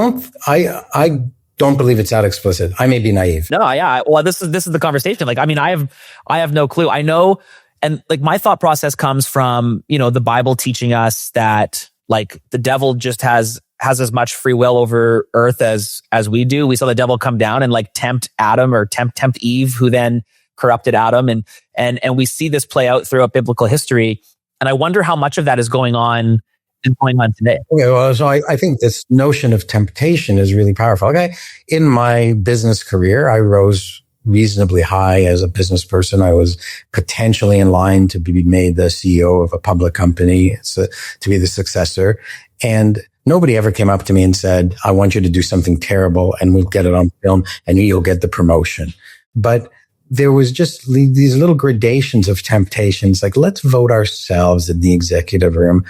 don't believe it's that explicit. I may be naive. No, yeah. Well, this is the conversation. I have no clue. I know. And my thought process comes from, the Bible teaching us that the devil just has as much free will over earth as we do. We saw the devil come down and tempt Adam or tempt Eve, who then corrupted Adam. And we see this play out throughout biblical history. And I wonder how much of that is going on today. Okay, well, so I think this notion of temptation is really powerful. Okay. In my business career, I rose reasonably high as a business person. I was potentially in line to be made the CEO of a public company, to be the successor. And nobody ever came up to me and said, I want you to do something terrible and we'll get it on film and you'll get the promotion. But there was just these little gradations of temptations, like, let's vote ourselves in the executive room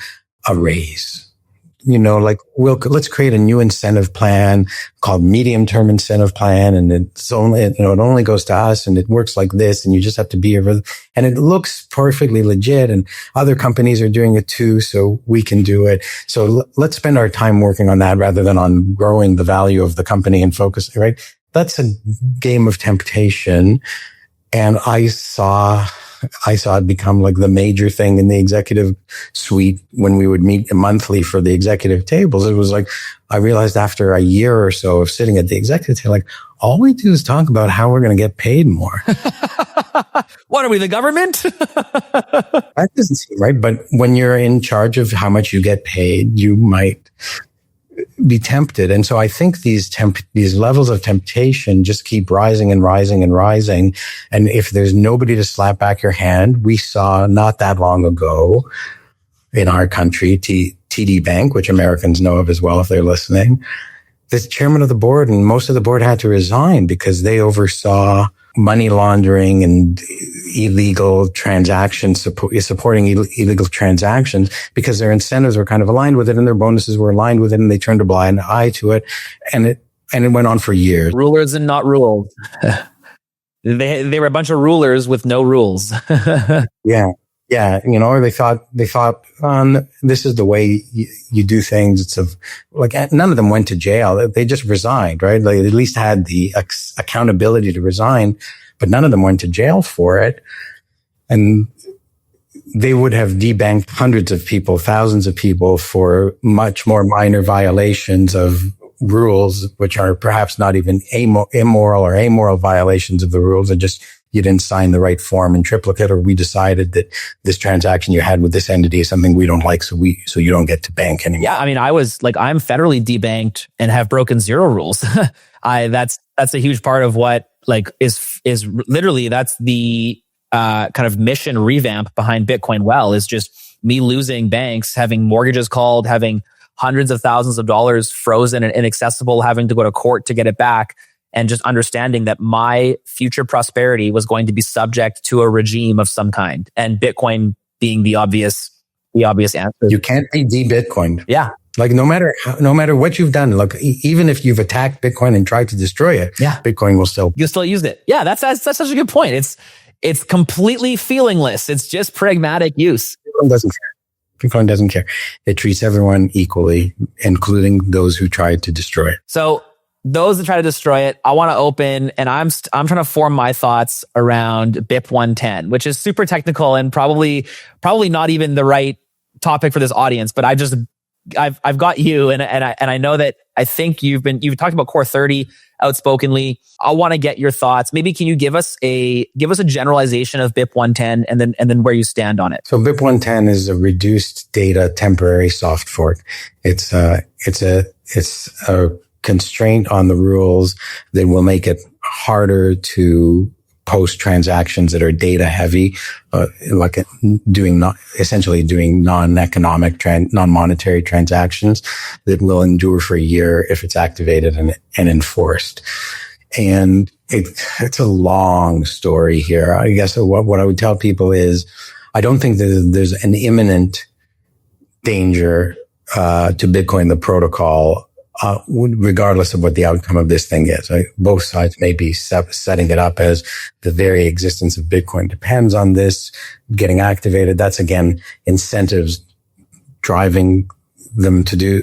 a raise. Like, let's create a new incentive plan called medium-term incentive plan. And it's only, it only goes to us and it works like this. And you just have to be here. And it looks perfectly legit. And other companies are doing it too. So we can do it. So let's spend our time working on that rather than on growing the value of the company and focus, right? That's a game of temptation. And I saw it become like the major thing in the executive suite when we would meet monthly for the executive tables. It was like, I realized after a year or so of sitting at the executive table, like, all we do is talk about how we're going to get paid more. What are we, the government? That doesn't seem right. But when you're in charge of how much you get paid, you might be tempted. And so I think these levels of temptation just keep rising and rising and rising. And if there's nobody to slap back your hand, we saw not that long ago in our country, TD Bank, which Americans know of as well if they're listening, the chairman of the board and most of the board had to resign because they oversaw money laundering and illegal transactions, supporting illegal transactions, because their incentives were kind of aligned with it and their bonuses were aligned with it, and they turned a blind eye to it. And it went on for years. Rulers and not ruled. They were a bunch of rulers with no rules. Yeah. Yeah. Or they thought, this is the way you do things. It's like, none of them went to jail. They just resigned, right? They at least had the accountability to resign, but none of them went to jail for it. And they would have debanked hundreds of people, thousands of people for much more minor violations of rules, which are perhaps not even immoral or amoral violations of the rules. Are just, you didn't sign the right form in triplicate, or we decided that this transaction you had with this entity is something we don't like, so you don't get to bank anymore. Yeah, I mean, I'm federally debanked and have broken zero rules. That's a huge part of what is literally, that's the kind of mission revamp behind Bitcoin Well, is just me losing banks, having mortgages called, having hundreds of thousands of dollars frozen and inaccessible, having to go to court to get it back. And just understanding that my future prosperity was going to be subject to a regime of some kind, and Bitcoin being the obvious answer. You can't be de-Bitcoined. Yeah. Like no matter what you've done, look, even if you've attacked Bitcoin and tried to destroy it, yeah, Bitcoin will still. You'll still use it. Yeah, that's such a good point. It's completely feelingless. It's just pragmatic use. Bitcoin doesn't care. It treats everyone equally, including those who tried to destroy it. So those that try to destroy it, I want to open, and I'm trying to form my thoughts around BIP 110, which is super technical and probably not even the right topic for this audience. But I've got you, and I know that I think you've talked about Core 30 outspokenly. I want to get your thoughts. Maybe can you give us a generalization of BIP 110 and then where you stand on it? So BIP 110 is a reduced data temporary soft fork. It's a constraint on the rules that will make it harder to post transactions that are data heavy, essentially doing non-economic, non-monetary transactions that will endure for a year if it's activated and enforced. And it's a long story here. I guess what I would tell people is, I don't think that there's an imminent danger to Bitcoin, the protocol, regardless of what the outcome of this thing is. Right? Both sides may be setting it up as the very existence of Bitcoin depends on this getting activated. That's again incentives driving them to do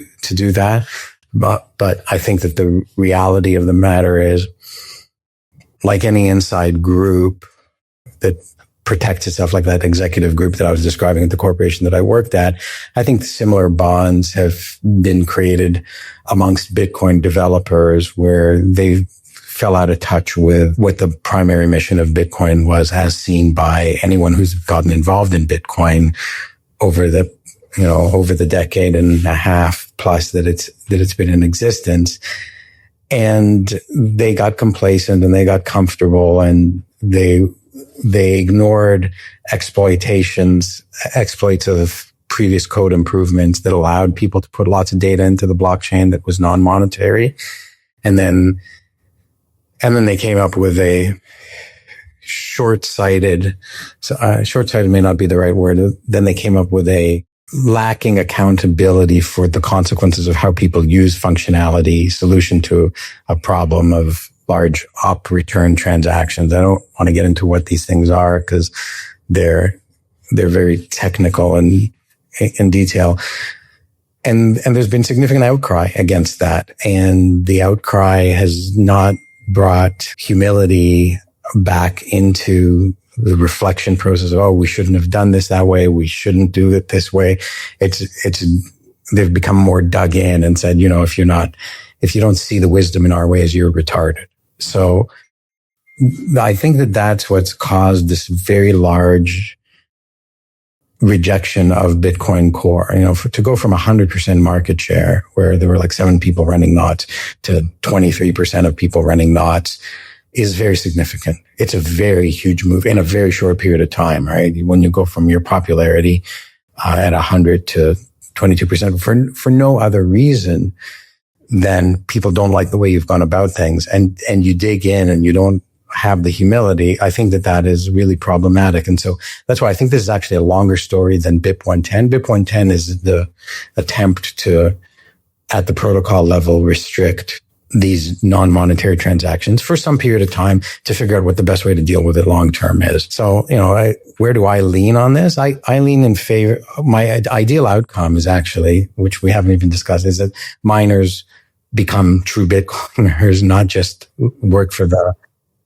that. But I think that the reality of the matter is, like any inside group that protects itself, like that executive group that I was describing at the corporation that I worked at, I think similar bonds have been created amongst Bitcoin developers where they fell out of touch with what the primary mission of Bitcoin was, as seen by anyone who's gotten involved in Bitcoin over the decade and a half plus that it's been in existence. And they got complacent and they got comfortable, and they ignored exploits of previous code improvements that allowed people to put lots of data into the blockchain that was non-monetary. And then they came up with a short-sighted may not be the right word. Then they came up with a lacking accountability for the consequences of how people use functionality solution to a problem of large op return transactions. I don't want to get into what these things are because they're very technical and in detail. And there's been significant outcry against that. And the outcry has not brought humility back into the reflection process of, oh, we shouldn't have done this that way. We shouldn't do it this way. They've become more dug in and said, if you don't see the wisdom in our ways, you're retarded. So I think that's what's caused this very large rejection of Bitcoin Core. To go from 100% market share, where there were like 7 people running knots, to 23% of people running knots, is very significant. It's a very huge move in a very short period of time, right? When you go from your popularity at 100 to 22% for no other reason than people don't like the way you've gone about things, and you dig in and you don't have the humility. I think that is really problematic. And so that's why I think this is actually a longer story than BIP 110. BIP 110 is the attempt to, at the protocol level, restrict these non-monetary transactions for some period of time to figure out what the best way to deal with it long term is. So, where do I lean on this? I lean in favor. My ideal outcome is actually, which we haven't even discussed, is that miners become true Bitcoiners, not just work for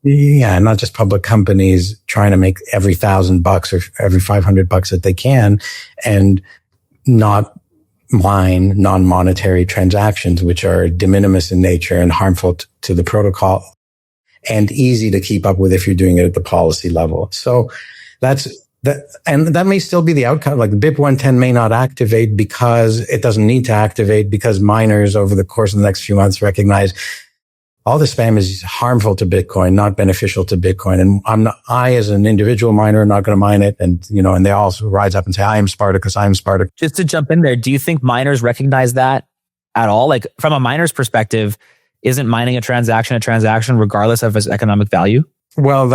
not just public companies trying to make every $1,000 or every $500 that they can, and not mine non-monetary transactions, which are de minimis in nature and harmful to the protocol and easy to keep up with if you're doing it at the policy level. So and that may still be the outcome. Like the BIP 110 may not activate because it doesn't need to activate, because miners over the course of the next few months recognize all the spam is harmful to Bitcoin, not beneficial to Bitcoin. And I as an individual miner, not going to mine it. And, and they all rise up and say, I am Spartacus, I am Spartacus. Just to jump in there, do you think miners recognize that at all? Like from a miner's perspective, isn't mining a transaction regardless of its economic value? Well,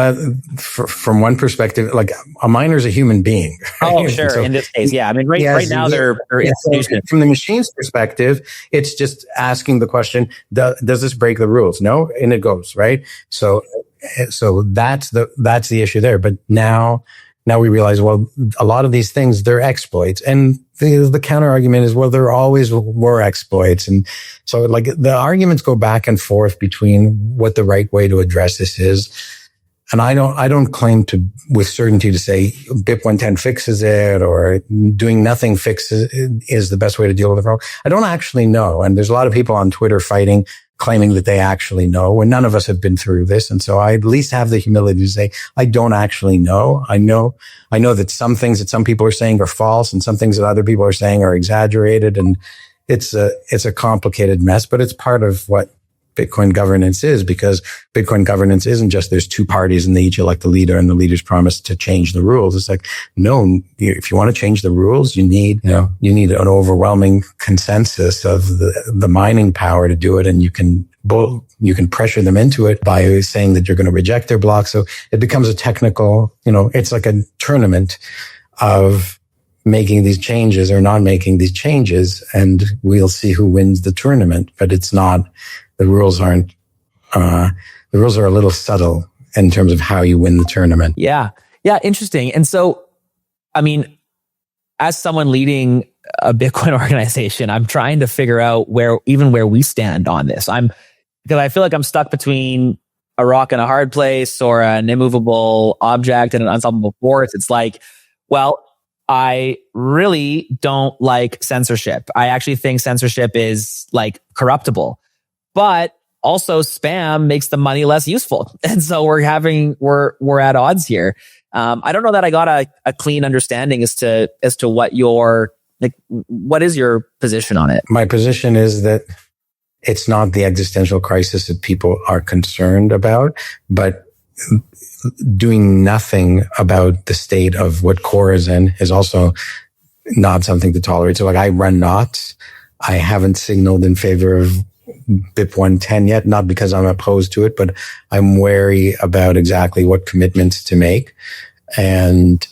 from one perspective, like a miner is a human being. Right? Oh, sure. So, in this case, yeah. I mean, right now they're institutions. From the machine's perspective, it's just asking the question: does this break the rules? No, and it goes right. So that's the issue there. But now we realize, well, a lot of these things, they're exploits, and the counter argument is, well, there always were exploits, and so like the arguments go back and forth between what the right way to address this is. And I don't claim to, with certainty, to say BIP 110 fixes it or doing nothing is the best way to deal with the problem. I don't actually know. And there's a lot of people on Twitter claiming that they actually know, when none of us have been through this. And so I at least have the humility to say, I don't actually know. I know that some things that some people are saying are false and some things that other people are saying are exaggerated. And it's a complicated mess, but it's part of what Bitcoin governance is, because Bitcoin governance isn't just there's 2 parties and they each elect a leader and the leaders promise to change the rules. It's like, no, if you want to change the rules, you need an overwhelming consensus of the mining power to do it. And you can pressure them into it by saying that you're going to reject their block. So it becomes a technical, it's like a tournament of making these changes or not making these changes. And we'll see who wins the tournament, but it's not, the rules are a little subtle in terms of how you win the tournament. Yeah. Yeah. Interesting. And so, I mean, as someone leading a Bitcoin organization, I'm trying to figure out where we stand on this. Because I feel like I'm stuck between a rock and a hard place, or an immovable object and an unsolvable force. It's like, well, I really don't like censorship. I actually think censorship is like corruptible. But also spam makes the money less useful. And so we're at odds here. I don't know that I got a clean understanding as to what is your position on it? My position is that it's not the existential crisis that people are concerned about, but doing nothing about the state of what core is in is also not something to tolerate. So like I run knots. I haven't signaled in favor of BIP 110 yet, not because I'm opposed to it, but I'm wary about exactly what commitments to make. And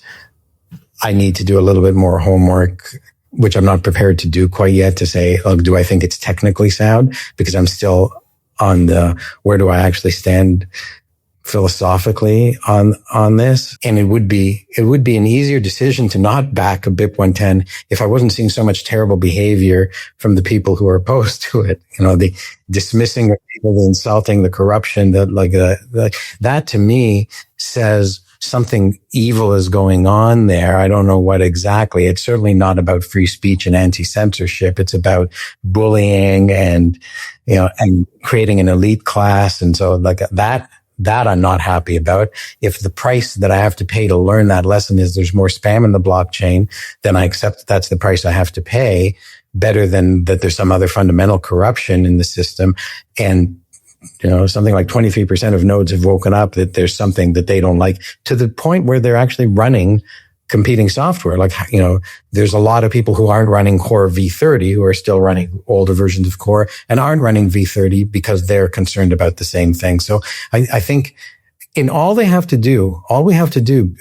I need to do a little bit more homework, which I'm not prepared to do quite yet, to say, look, do I think it's technically sound? Because I'm still on the, where do I actually stand philosophically on this? And it would be an easier decision to not back a BIP 110 if I wasn't seeing so much terrible behavior from the people who are opposed to it. You know, the dismissing of people, the insulting, the corruption, that to me says something evil is going on there. I don't know what exactly. It's certainly not about free speech and anti-censorship. It's about bullying and, you know, and creating an elite class. And so like that I'm not happy about. If the price that I have to pay to learn that lesson is there's more spam in the blockchain, then I accept that that's the price I have to pay, better than that there's some other fundamental corruption in the system. And, you know, something like 23% of nodes have woken up that there's something that they don't like, to the point where they're actually running competing software. Like, you know, there's a lot of people who aren't running Core V30 who are still running older versions of Core and aren't running V30 because they're concerned about the same thing. So I think in all we have to do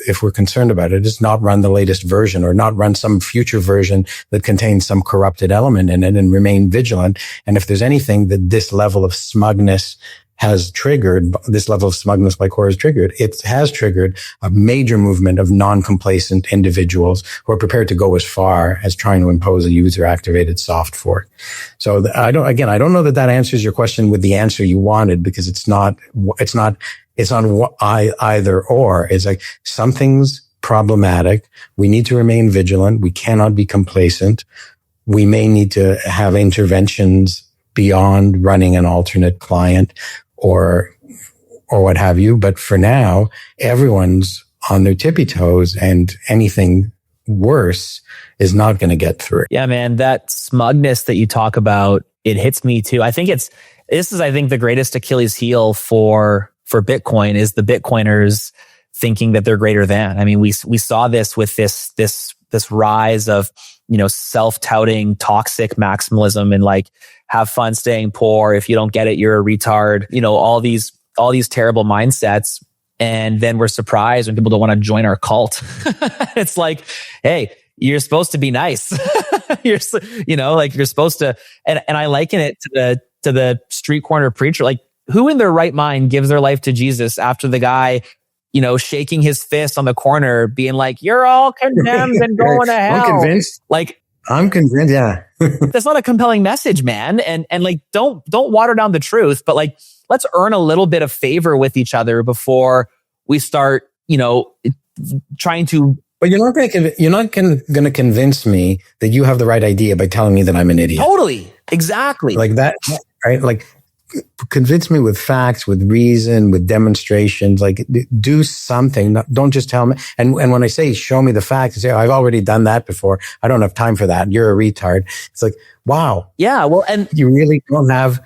if we're concerned about it is not run the latest version or not run some future version that contains some corrupted element in it, and remain vigilant. And if there's anything that this level of smugness has triggered, this level of smugness by Core has triggered, it has triggered a major movement of non-complacent individuals who are prepared to go as far as trying to impose a user-activated soft fork. So I don't know that answers your question with the answer you wanted, because it's not either or. It's like something's problematic. We need to remain vigilant. We cannot be complacent. We may need to have interventions beyond running an alternate client or what have you. But for now, everyone's on their tippy toes, and anything worse is not going to get through. Yeah, man, that smugness that you talk about, it hits me too. I think this is the greatest Achilles heel for Bitcoin, is the Bitcoiners thinking that they're greater than. I mean, we saw this with this rise of, you know, self-touting toxic maximalism and like, have fun staying poor. If you don't get it, you're a retard. You know, all these terrible mindsets. And then we're surprised when people don't want to join our cult. It's like, hey, you're supposed to be nice. You're supposed to, and I liken it to the street corner preacher. Like, who in their right mind gives their life to Jesus after the guy, you know, shaking his fist on the corner, being like, "You're all condemned and going to hell." I'm convinced. I'm convinced. Yeah. That's not a compelling message, man. And like, don't water down the truth, but like, let's earn a little bit of favor with each other before we start, you know, trying to. But you're not going to convince me that you have the right idea by telling me that I'm an idiot. Totally. Exactly. Like that, right? Like, convince me with facts, with reason, with demonstrations. Like, do something. Don't just tell me. And when I say show me the facts, I say, I've already done that before. I don't have time for that. You're a retard. It's like, wow. Yeah. Well, and you really don't have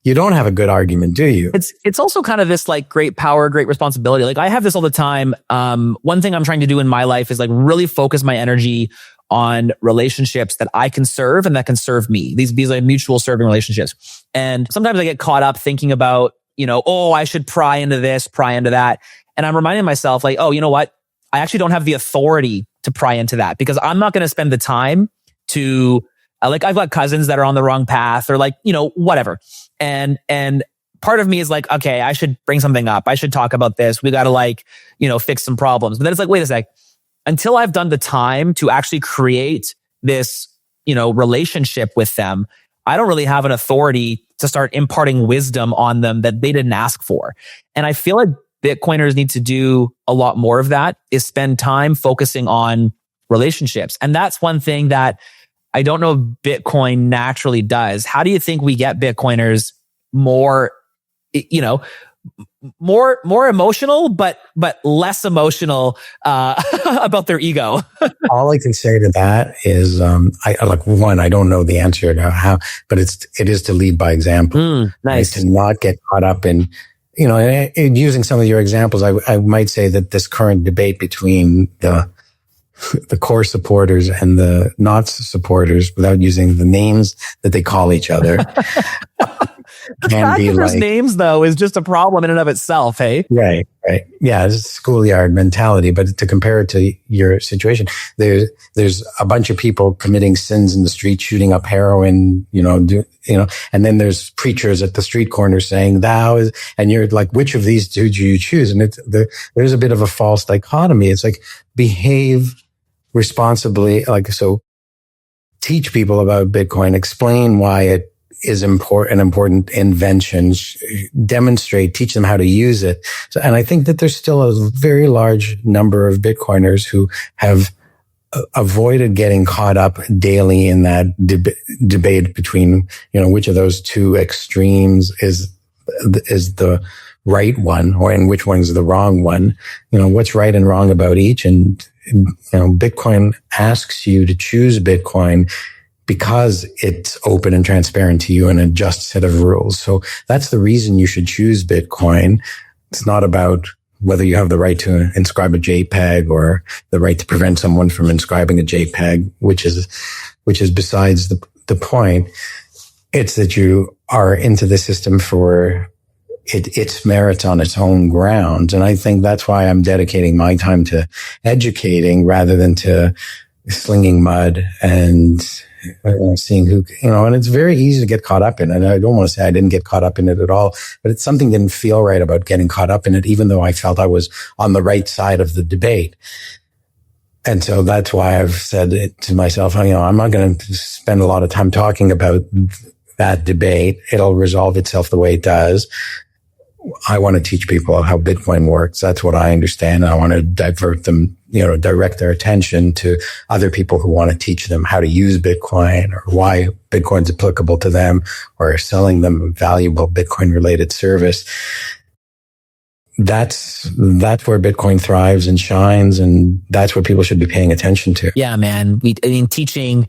a good argument, do you? It's also kind of this like great power, great responsibility. Like, I have this all the time. One thing I'm trying to do in my life is like really focus my energy on relationships that I can serve and that can serve me. These like mutual serving relationships. And sometimes I get caught up thinking about, you know, oh, I should pry into this, pry into that. And I'm reminding myself like, oh, you know what? I actually don't have the authority to pry into that, because I'm not going to spend the time to like, I've got cousins that are on the wrong path, or like, you know, whatever. And part of me is like, okay, I should bring something up. I should talk about this. We got to like, you know, fix some problems. But then it's like, wait a sec. Until I've done the time to actually create this, you know, relationship with them, I don't really have an authority to start imparting wisdom on them that they didn't ask for. And I feel like Bitcoiners need to do a lot more of that, is spend time focusing on relationships. And that's one thing that I don't know Bitcoin naturally does. How do you think we get Bitcoiners more, you know, more emotional, but less emotional about their ego. All I can say to that is, I don't know the answer to how, but it is to lead by example. Nice. Right? To not get caught up in, and using some of your examples, I might say that this current debate between the core supporters and the not supporters, without using the names that they call each other. The fact that there's names, though, is just a problem in and of itself, hey? Right. Yeah, it's a schoolyard mentality. But to compare it to your situation, there's a bunch of people committing sins in the street, shooting up heroin, and then there's preachers at the street corner saying thou is, and you're like, which of these two do you choose? And there's a bit of a false dichotomy. It's like, behave responsibly, so teach people about Bitcoin, explain why it is an important invention, teach them how to use it. And I think that there's still a very large number of Bitcoiners who have avoided getting caught up daily in that debate between, which of those two extremes is the right one, and which one's the wrong one, what's right and wrong about each. And, Bitcoin asks you to choose Bitcoin because it's open and transparent to you and a just set of rules. So that's the reason you should choose Bitcoin. It's not about whether you have the right to inscribe a JPEG or the right to prevent someone from inscribing a JPEG, which is besides the point. It's that you are into the system for its merits on its own grounds. And I think that's why I'm dedicating my time to educating rather than to slinging mud and seeing who, and it's very easy to get caught up in it. And I don't want to say I didn't get caught up in it at all, but it's something didn't feel right about getting caught up in it, even though I felt I was on the right side of the debate. And so that's why I've said it to myself, I'm not going to spend a lot of time talking about that debate. It'll resolve itself the way it does. I want to teach people how Bitcoin works. That's what I understand. I want to divert them, direct their attention to other people who want to teach them how to use Bitcoin or why Bitcoin's applicable to them, or selling them a valuable Bitcoin related service. That's where Bitcoin thrives and shines. And that's what people should be paying attention to. Yeah, man. Teaching,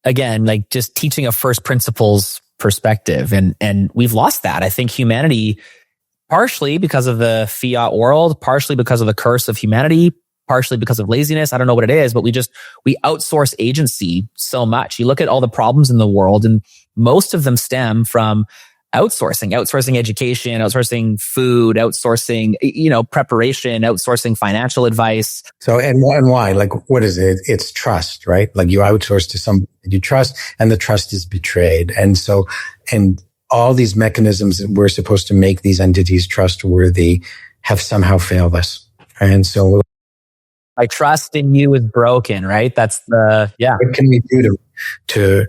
again, like just teaching a first principles perspective. And we've lost that. I think humanity, partially because of the fiat world, partially because of the curse of humanity, partially because of laziness. I don't know what it is, but we outsource agency so much. You look at all the problems in the world, and most of them stem from outsourcing education, outsourcing food, outsourcing, preparation, outsourcing financial advice. So, and why? Like, what is it? It's trust, right? Like you outsource to somebody you trust, and the trust is betrayed. And so, all these mechanisms that we're supposed to make these entities trustworthy have somehow failed us. And so my trust in you is broken, right? That's what can we do to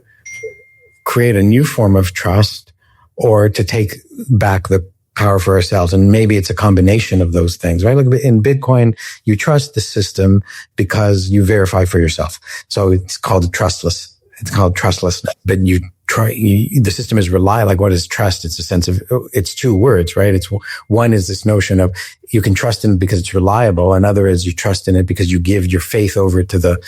create a new form of trust, or to take back the power for ourselves? And maybe it's a combination of those things, right? Like in Bitcoin, you trust the system because you verify for yourself. So it's called trustless. It's called trustlessness, but the system is reliable. Like, what is trust? It's a sense of, it's two words, right? One is this notion of you can trust in it because it's reliable. Another is you trust in it because you give your faith over to the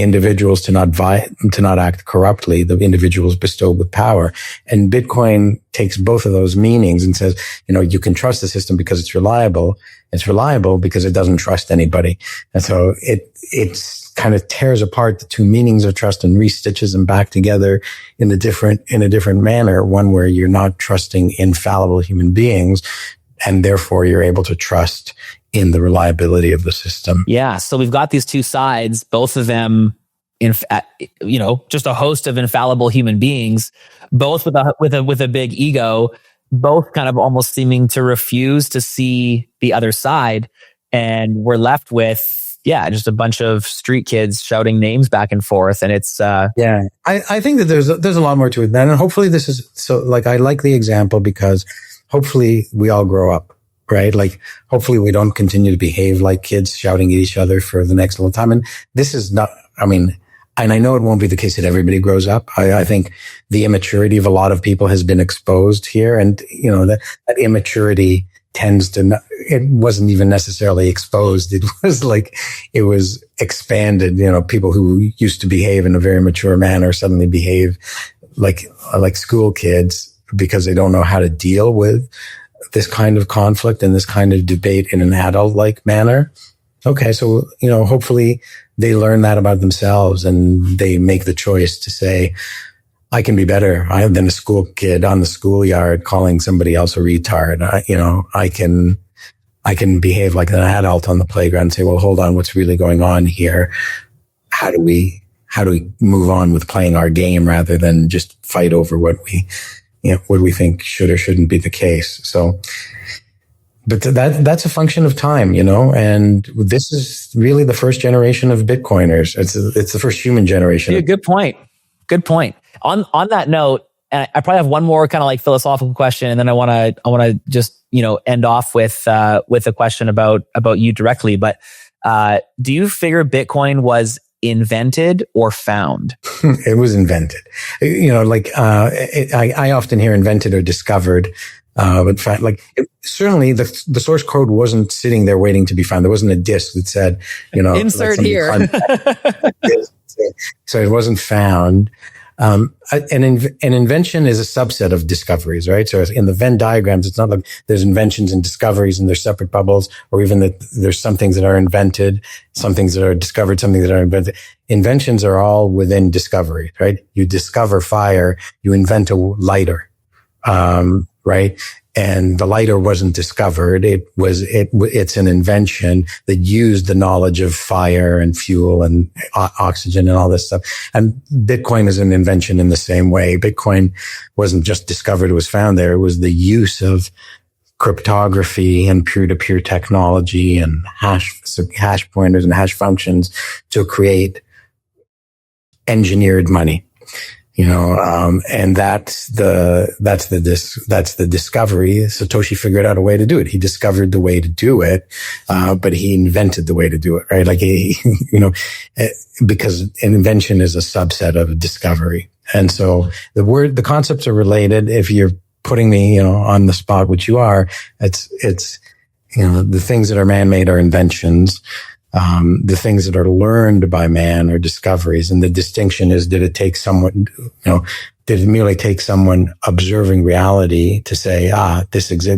individuals to not act corruptly, the individuals bestowed with power. And Bitcoin takes both of those meanings and says, you can trust the system because it's reliable. It's reliable because it doesn't trust anybody. And so it's kind of tears apart the two meanings of trust and restitches them back together in a different manner. One where you're not trusting infallible human beings, and therefore you're able to trust in the reliability of the system. Yeah. So we've got these two sides, both of them, just a host of infallible human beings, both with a big ego, both kind of almost seeming to refuse to see the other side. And we're left with, just a bunch of street kids shouting names back and forth. And it's, I think that there's a lot more to it than, and hopefully this is, so like, I like the example because hopefully we all grow up, right? Like, hopefully we don't continue to behave like kids shouting at each other for the next little time. And this is not, And I know it won't be the case that everybody grows up. I think the immaturity of a lot of people has been exposed here. And, that immaturity tends to not, it wasn't even necessarily exposed. It was expanded. People who used to behave in a very mature manner suddenly behave like school kids because they don't know how to deal with this kind of conflict and this kind of debate in an adult-like manner. Okay. So, hopefully they learn that about themselves and they make the choice to say, I can be better than a school kid on the schoolyard calling somebody else a retard. I can behave like an adult on the playground and say, well, hold on, what's really going on here? How do we move on with playing our game rather than just fight over what we think should or shouldn't be the case? So, but that's a function of time, and this is really the first generation of Bitcoiners. It's the first human generation. Yeah, good point. On that note, and I probably have one more kind of like philosophical question, and then I want to just end off with a question about you directly. But do you figure Bitcoin was invented or found? It was invented. I often hear invented or discovered. But certainly the source code wasn't sitting there waiting to be found. There wasn't a disk that said, insert here. So it wasn't found. An invention is a subset of discoveries, right? So in the Venn diagrams, it's not like there's inventions and discoveries and there's separate bubbles, or even that there's some things that are invented, some things that are discovered, some things that are invented. Inventions are all within discovery, right? You discover fire, you invent a lighter, right? And the lighter wasn't discovered. It's an invention that used the knowledge of fire and fuel and oxygen and all this stuff. And Bitcoin is an invention in the same way. Bitcoin wasn't just discovered, it was found there. It was the use of cryptography and peer-to-peer technology and hash pointers and hash functions to create engineered money. And that's the discovery. Satoshi figured out a way to do it. He discovered the way to do it, but he invented the way to do it, right? Because an invention is a subset of a discovery. And so the concepts are related. If you're putting me, on the spot, which you are, it's the things that are man-made are inventions. The things that are learned by man are discoveries. And the distinction is, did it merely take someone observing reality to say,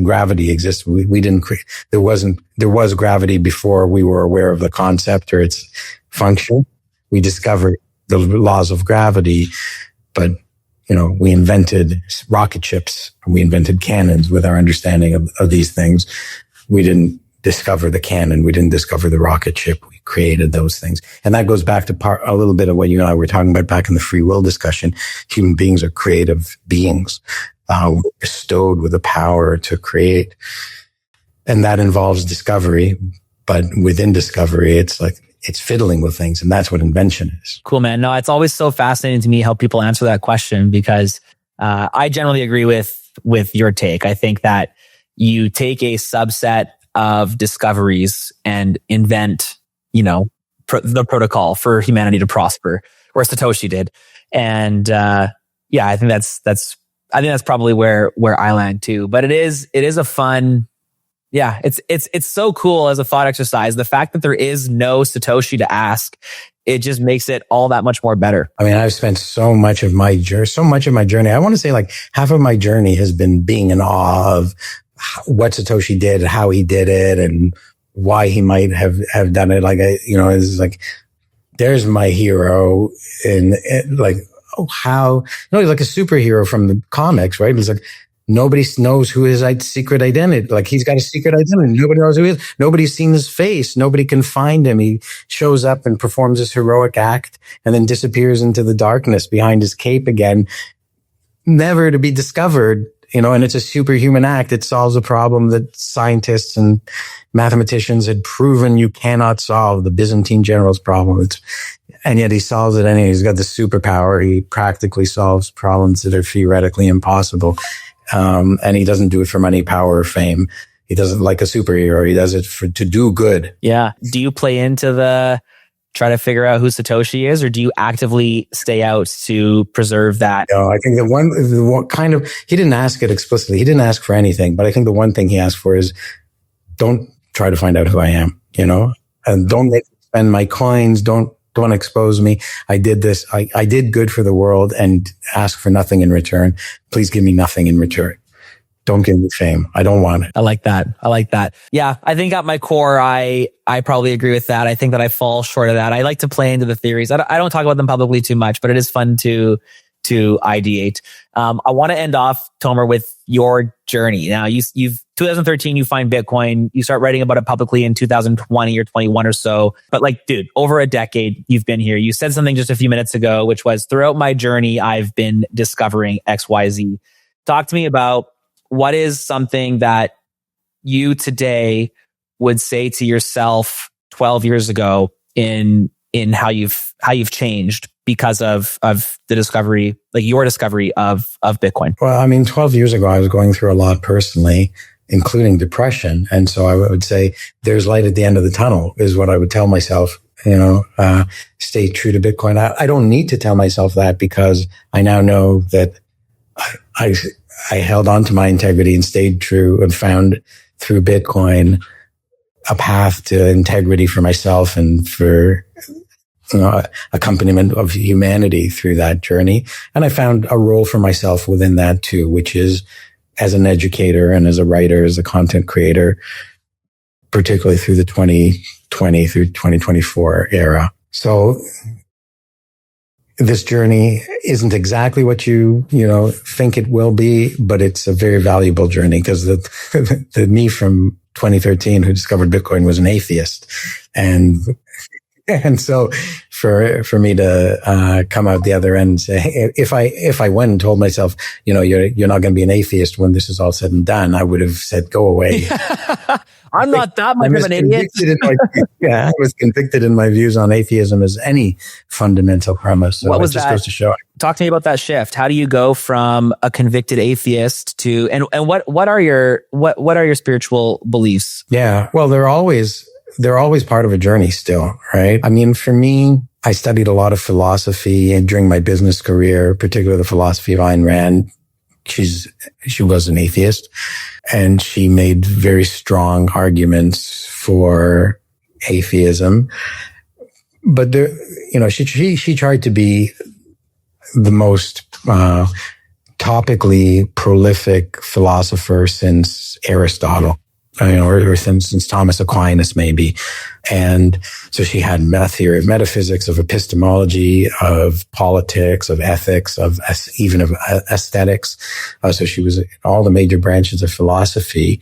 gravity exists. We didn't create, there was gravity before we were aware of the concept or its function. We discovered the laws of gravity, but, we invented rocket ships. We invented cannons with our understanding of these things. We didn't discover the cannon. We didn't discover the rocket ship. We created those things. And that goes back to a little bit of what you and I were talking about back in the free will discussion. Human beings are creative beings, bestowed with the power to create. And that involves discovery. But within discovery, it's fiddling with things. And that's what invention is. Cool, man. No, it's always so fascinating to me how people answer that question, because I generally agree with your take. I think that you take a subset of discoveries and invent, the protocol for humanity to prosper, where Satoshi did. And I think that's probably where I land too. But it is a fun, it's so cool as a thought exercise. The fact that there is no Satoshi to ask, it just makes it all that much more better. I mean, I've spent so much of my journey. I want to say half of my journey has been being in awe of what Satoshi did, how he did it, and why he might have done it. It's there's my hero, and he's like a superhero from the comics, right? It's nobody knows who his secret identity. He's got a secret identity. Nobody knows who he is. Nobody's seen his face. Nobody can find him. He shows up and performs this heroic act, and then disappears into the darkness behind his cape again, never to be discovered. And it's a superhuman act. It solves a problem that scientists and mathematicians had proven you cannot solve, the Byzantine general's problem. And yet he solves it anyway. He's got the superpower. He practically solves problems that are theoretically impossible. And he doesn't do it for money, power, or fame. He doesn't like a superhero. He does it to do good. Yeah. Do you play into the try to figure out who Satoshi is, or do you actively stay out to preserve that? No, I think the one kind of, he didn't ask it explicitly. He didn't ask for anything, but I think the one thing he asked for is don't try to find out who I am, and don't make me spend my coins. Don't expose me. I did this. I did good for the world and ask for nothing in return. Please give me nothing in return. Don't give me fame. I don't want it. I like that. Yeah. I think at my core, I probably agree with that. I think that I fall short of that. I like to play into the theories. I don't talk about them publicly too much, but it is fun to ideate. I want to end off, Tomer, with your journey. Now, you've 2013, you find Bitcoin. You start writing about it publicly in 2020 or 21 or so. But dude, over a decade, you've been here. You said something just a few minutes ago, which was, throughout my journey, I've been discovering XYZ. Talk to me about what is something that you today would say to yourself 12 years ago in how you've changed because of the discovery, your discovery of Bitcoin? Well, I mean, 12 years ago, I was going through a lot personally, including depression. And so I would say there's light at the end of the tunnel is what I would tell myself, stay true to Bitcoin. I don't need to tell myself that, because I now know that I held on to my integrity and stayed true and found through Bitcoin a path to integrity for myself and for accompaniment of humanity through that journey. And I found a role for myself within that too, which is as an educator and as a writer, as a content creator, particularly through the 2020 through 2024 era. So this journey isn't exactly what you think it will be, but it's a very valuable journey, because the me from 2013 who discovered Bitcoin was an atheist. And so for me to come out the other end and say, if I went and told myself, you're not going to be an atheist when this is all said and done, I would have said, go away. I'm not that much of an idiot. I was convicted in my views on atheism as any fundamental premise. So what was just that? Goes to show. Talk to me about that shift. How do you go from a convicted atheist to, and what are your spiritual beliefs? Yeah. Well, they're always part of a journey still, right? I mean, for me, I studied a lot of philosophy, and during my business career, particularly the philosophy of Ayn Rand. She was an atheist, and she made very strong arguments for atheism. But she tried to be the most topically prolific philosopher since Aristotle. Or since Thomas Aquinas, maybe. And so she had a theory of metaphysics, of epistemology, of politics, of ethics, even of aesthetics. So she was in all the major branches of philosophy.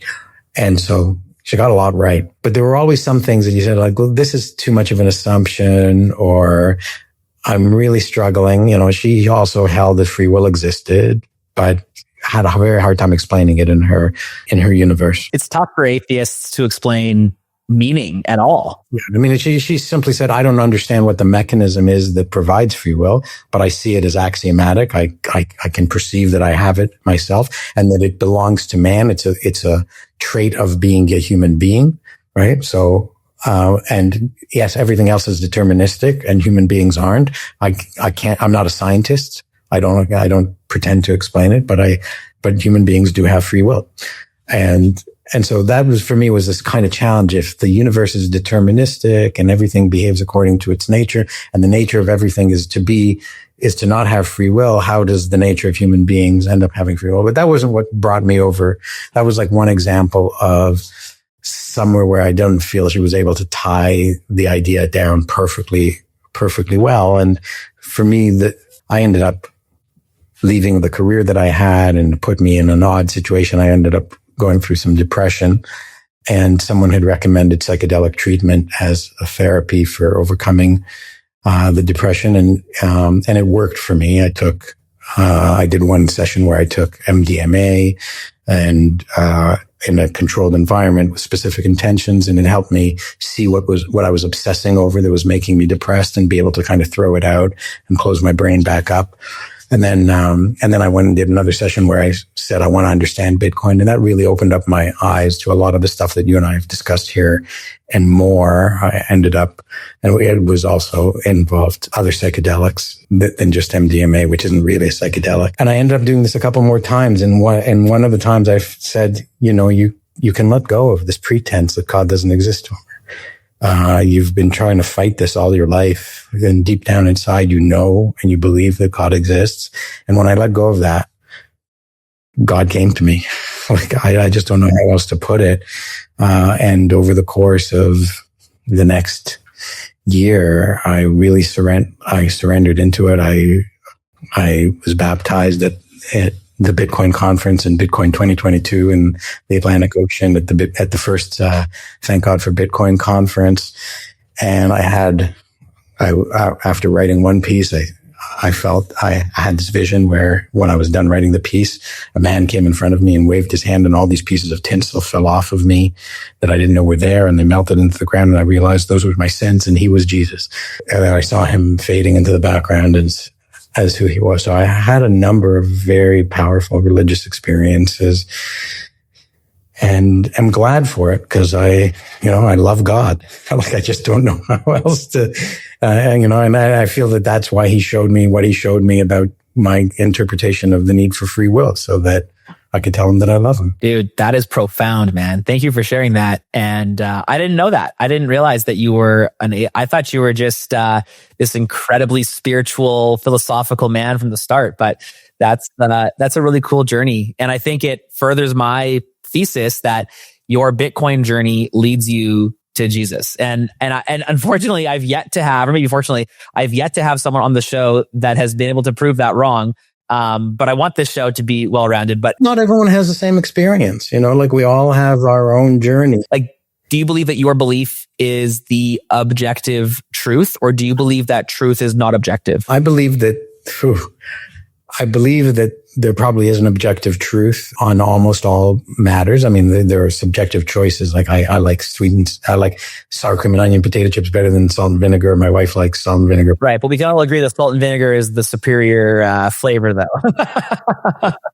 And so she got a lot right. But there were always some things that you said, well, this is too much of an assumption, or I'm really struggling. She also held that free will existed, but had a very hard time explaining it in her universe. It's tough for atheists to explain meaning at all. Yeah, I mean, she simply said, I don't understand what the mechanism is that provides free will, but I see it as axiomatic. I can perceive that I have it myself, and that it belongs to man. It's a trait of being a human being, right? So, and yes, everything else is deterministic, and human beings aren't. I'm not a scientist. I don't pretend to explain it, but human beings do have free will. And so that was, for me, was this kind of challenge. If the universe is deterministic and everything behaves according to its nature, and the nature of everything is to not have free will, how does the nature of human beings end up having free will? But that wasn't what brought me over. That was like one example of somewhere where I don't feel she was able to tie the idea down perfectly well. And for me, I ended up leaving the career that I had, and put me in an odd situation. I ended up going through some depression, and someone had recommended psychedelic treatment as a therapy for overcoming the depression, and it worked for me. I did one session where I took MDMA and in a controlled environment with specific intentions, and it helped me see what I was obsessing over that was making me depressed, and be able to kind of throw it out and close my brain back up. And then I went and did another session where I said, I want to understand Bitcoin. And that really opened up my eyes to a lot of the stuff that you and I have discussed here and more. I ended up, and it was also involved other psychedelics than just MDMA, which isn't really a psychedelic. And I ended up doing this a couple more times. And one of the times I said, you can let go of this pretense that God doesn't exist. You've been trying to fight this all your life, and deep down inside, and you believe that God exists. And when I let go of that, God came to me. Like, I just don't know how else to put it. And over the course of the next year, I really surrendered into it. I was baptized at the Bitcoin conference in Bitcoin 2022 in the Atlantic Ocean at the first Thank God for Bitcoin conference. And after writing one piece, I felt I had this vision where when I was done writing the piece, a man came in front of me and waved his hand, and all these pieces of tinsel fell off of me that I didn't know were there, and they melted into the ground, and I realized those were my sins and he was Jesus. And I saw him fading into the background as who he was. So I had a number of very powerful religious experiences, and I'm glad for it because I love God. Like, I just don't know how else to, and I feel that that's why he showed me what he showed me about my interpretation of the need for free will, so that I could tell him that I love him. Dude, that is profound, man. Thank you for sharing that. And I didn't know that. I didn't realize that you were I thought you were just this incredibly spiritual, philosophical man from the start. But that's a really cool journey. And I think it furthers my thesis that your Bitcoin journey leads you to Jesus. And unfortunately, I've yet to have someone on the show that has been able to prove that wrong. But I want this show to be well-rounded. But not everyone has the same experience, like we all have our own journey. Like, do you believe that your belief is the objective truth, or do you believe that truth is not objective? I believe that there probably is an objective truth on almost all matters. I mean, there are subjective choices. Like I like sour cream and onion potato chips better than salt and vinegar. My wife likes salt and vinegar. Right. But we can all agree that salt and vinegar is the superior flavor, though.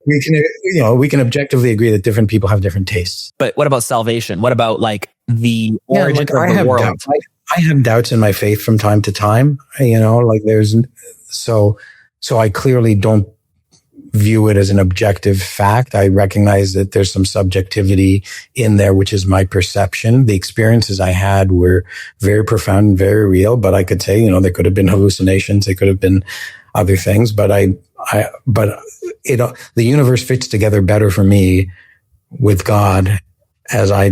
We can objectively agree that different people have different tastes. But what about salvation? What about like the origin of the world? I have doubts in my faith from time to time, so I clearly don't view it as an objective fact. I recognize that there's some subjectivity in there, which is my perception. The experiences I had were very profound and very real, but I could say, there could have been hallucinations. They could have been other things, but the universe fits together better for me with God as I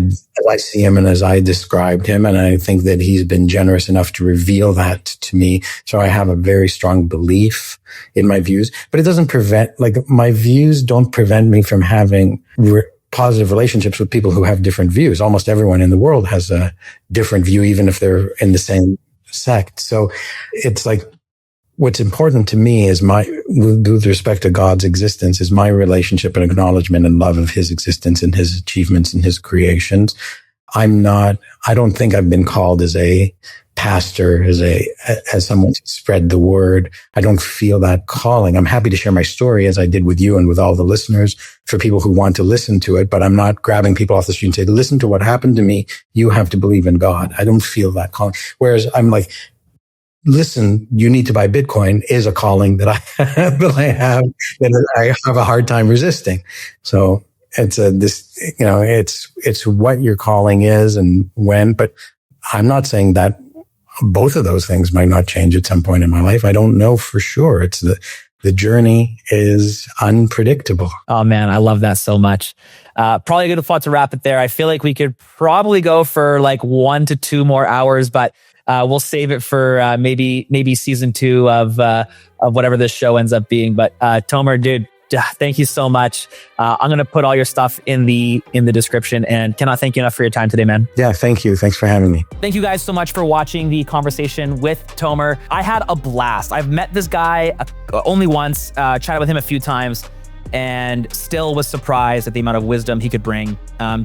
see him and as I described him. And I think that he's been generous enough to reveal that to me. So I have a very strong belief in my views, but it doesn't my views don't prevent me from having positive relationships with people who have different views. Almost everyone in the world has a different view, even if they're in the same sect. So it's like, what's important to me is with respect to God's existence, is my relationship and acknowledgement and love of his existence and his achievements and his creations. I don't think I've been called as a pastor, as someone to spread the word. I don't feel that calling. I'm happy to share my story as I did with you and with all the listeners for people who want to listen to it, but I'm not grabbing people off the street and say, listen to what happened to me. You have to believe in God. I don't feel that calling. Whereas I'm like, listen, you need to buy Bitcoin is a calling that I have a hard time resisting. So it's it's what your calling is and when, but I'm not saying that both of those things might not change at some point in my life. I don't know for sure. It's the journey is unpredictable. Oh man, I love that so much. Probably a good spot to wrap it there. I feel like we could probably go for like 1 to 2 more hours, but we'll save it for maybe season 2 of whatever this show ends up being. But Tomer, dude, thank you so much. I'm gonna put all your stuff in the description, and cannot thank you enough for your time today, man. Yeah, thank you. Thanks for having me. Thank you guys so much for watching the conversation with Tomer. I had a blast. I've met this guy only once, chatted with him a few times, and still was surprised at the amount of wisdom he could bring.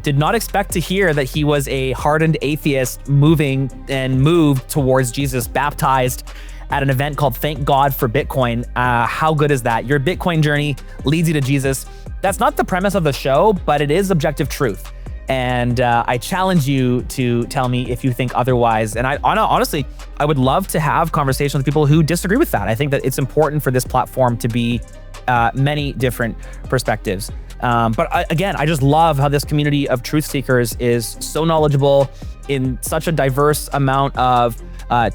Did not expect to hear that he was a hardened atheist moved towards Jesus, baptized, at an event called Thank God for Bitcoin. How good is that? Your Bitcoin journey leads you to Jesus. That's not the premise of the show, but it is objective truth. And I challenge you to tell me if you think otherwise. And honestly, I would love to have conversations with people who disagree with that. I think that it's important for this platform to be many different perspectives. Again, I just love how this community of truth seekers is so knowledgeable in such a diverse amount of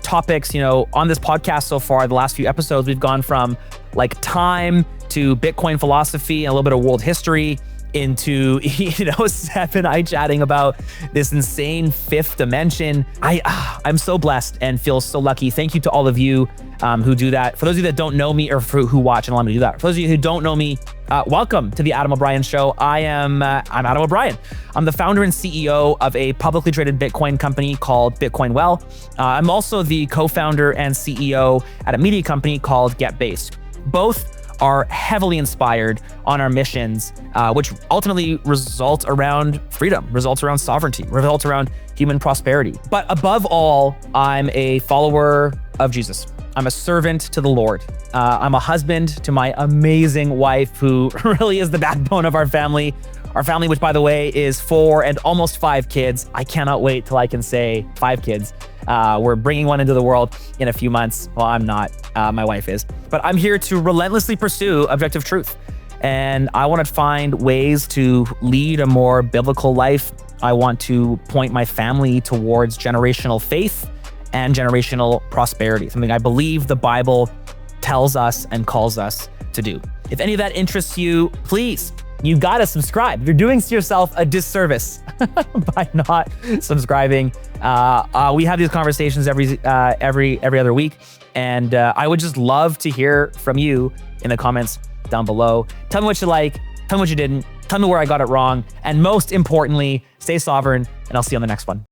topics. On this podcast so far, the last few episodes, we've gone from like time to Bitcoin philosophy and a little bit of world history into, Seth and I chatting about this insane fifth dimension. I'm so blessed and feel so lucky. Thank you to all of you who do that. For those of you that don't know me or who watch and allow me to do that. For those of you who don't know me, welcome to the Adam O'Brien Show. I'm Adam O'Brien. I'm the founder and CEO of a publicly traded Bitcoin company called Bitcoin Well. I'm also the co-founder and CEO at a media company called GetBased. Both are heavily inspired on our missions, which ultimately result around freedom, results around sovereignty, results around human prosperity. But above all, I'm a follower of Jesus. I'm a servant to the Lord. I'm a husband to my amazing wife, who really is the backbone of our family. Our family, which by the way, is 4 and almost 5 kids. I cannot wait till I can say 5 kids. We're bringing one into the world in a few months. Well, I'm not, my wife is. But I'm here to relentlessly pursue objective truth. And I want to find ways to lead a more biblical life. I want to point my family towards generational faith and generational prosperity, something I believe the Bible tells us and calls us to do. If any of that interests you, please, you gotta subscribe. You're doing yourself a disservice by not subscribing. We have these conversations every other week, and I would just love to hear from you in the comments down below. Tell me what you like, tell me what you didn't, tell me where I got it wrong, and most importantly, stay sovereign, and I'll see you on the next one.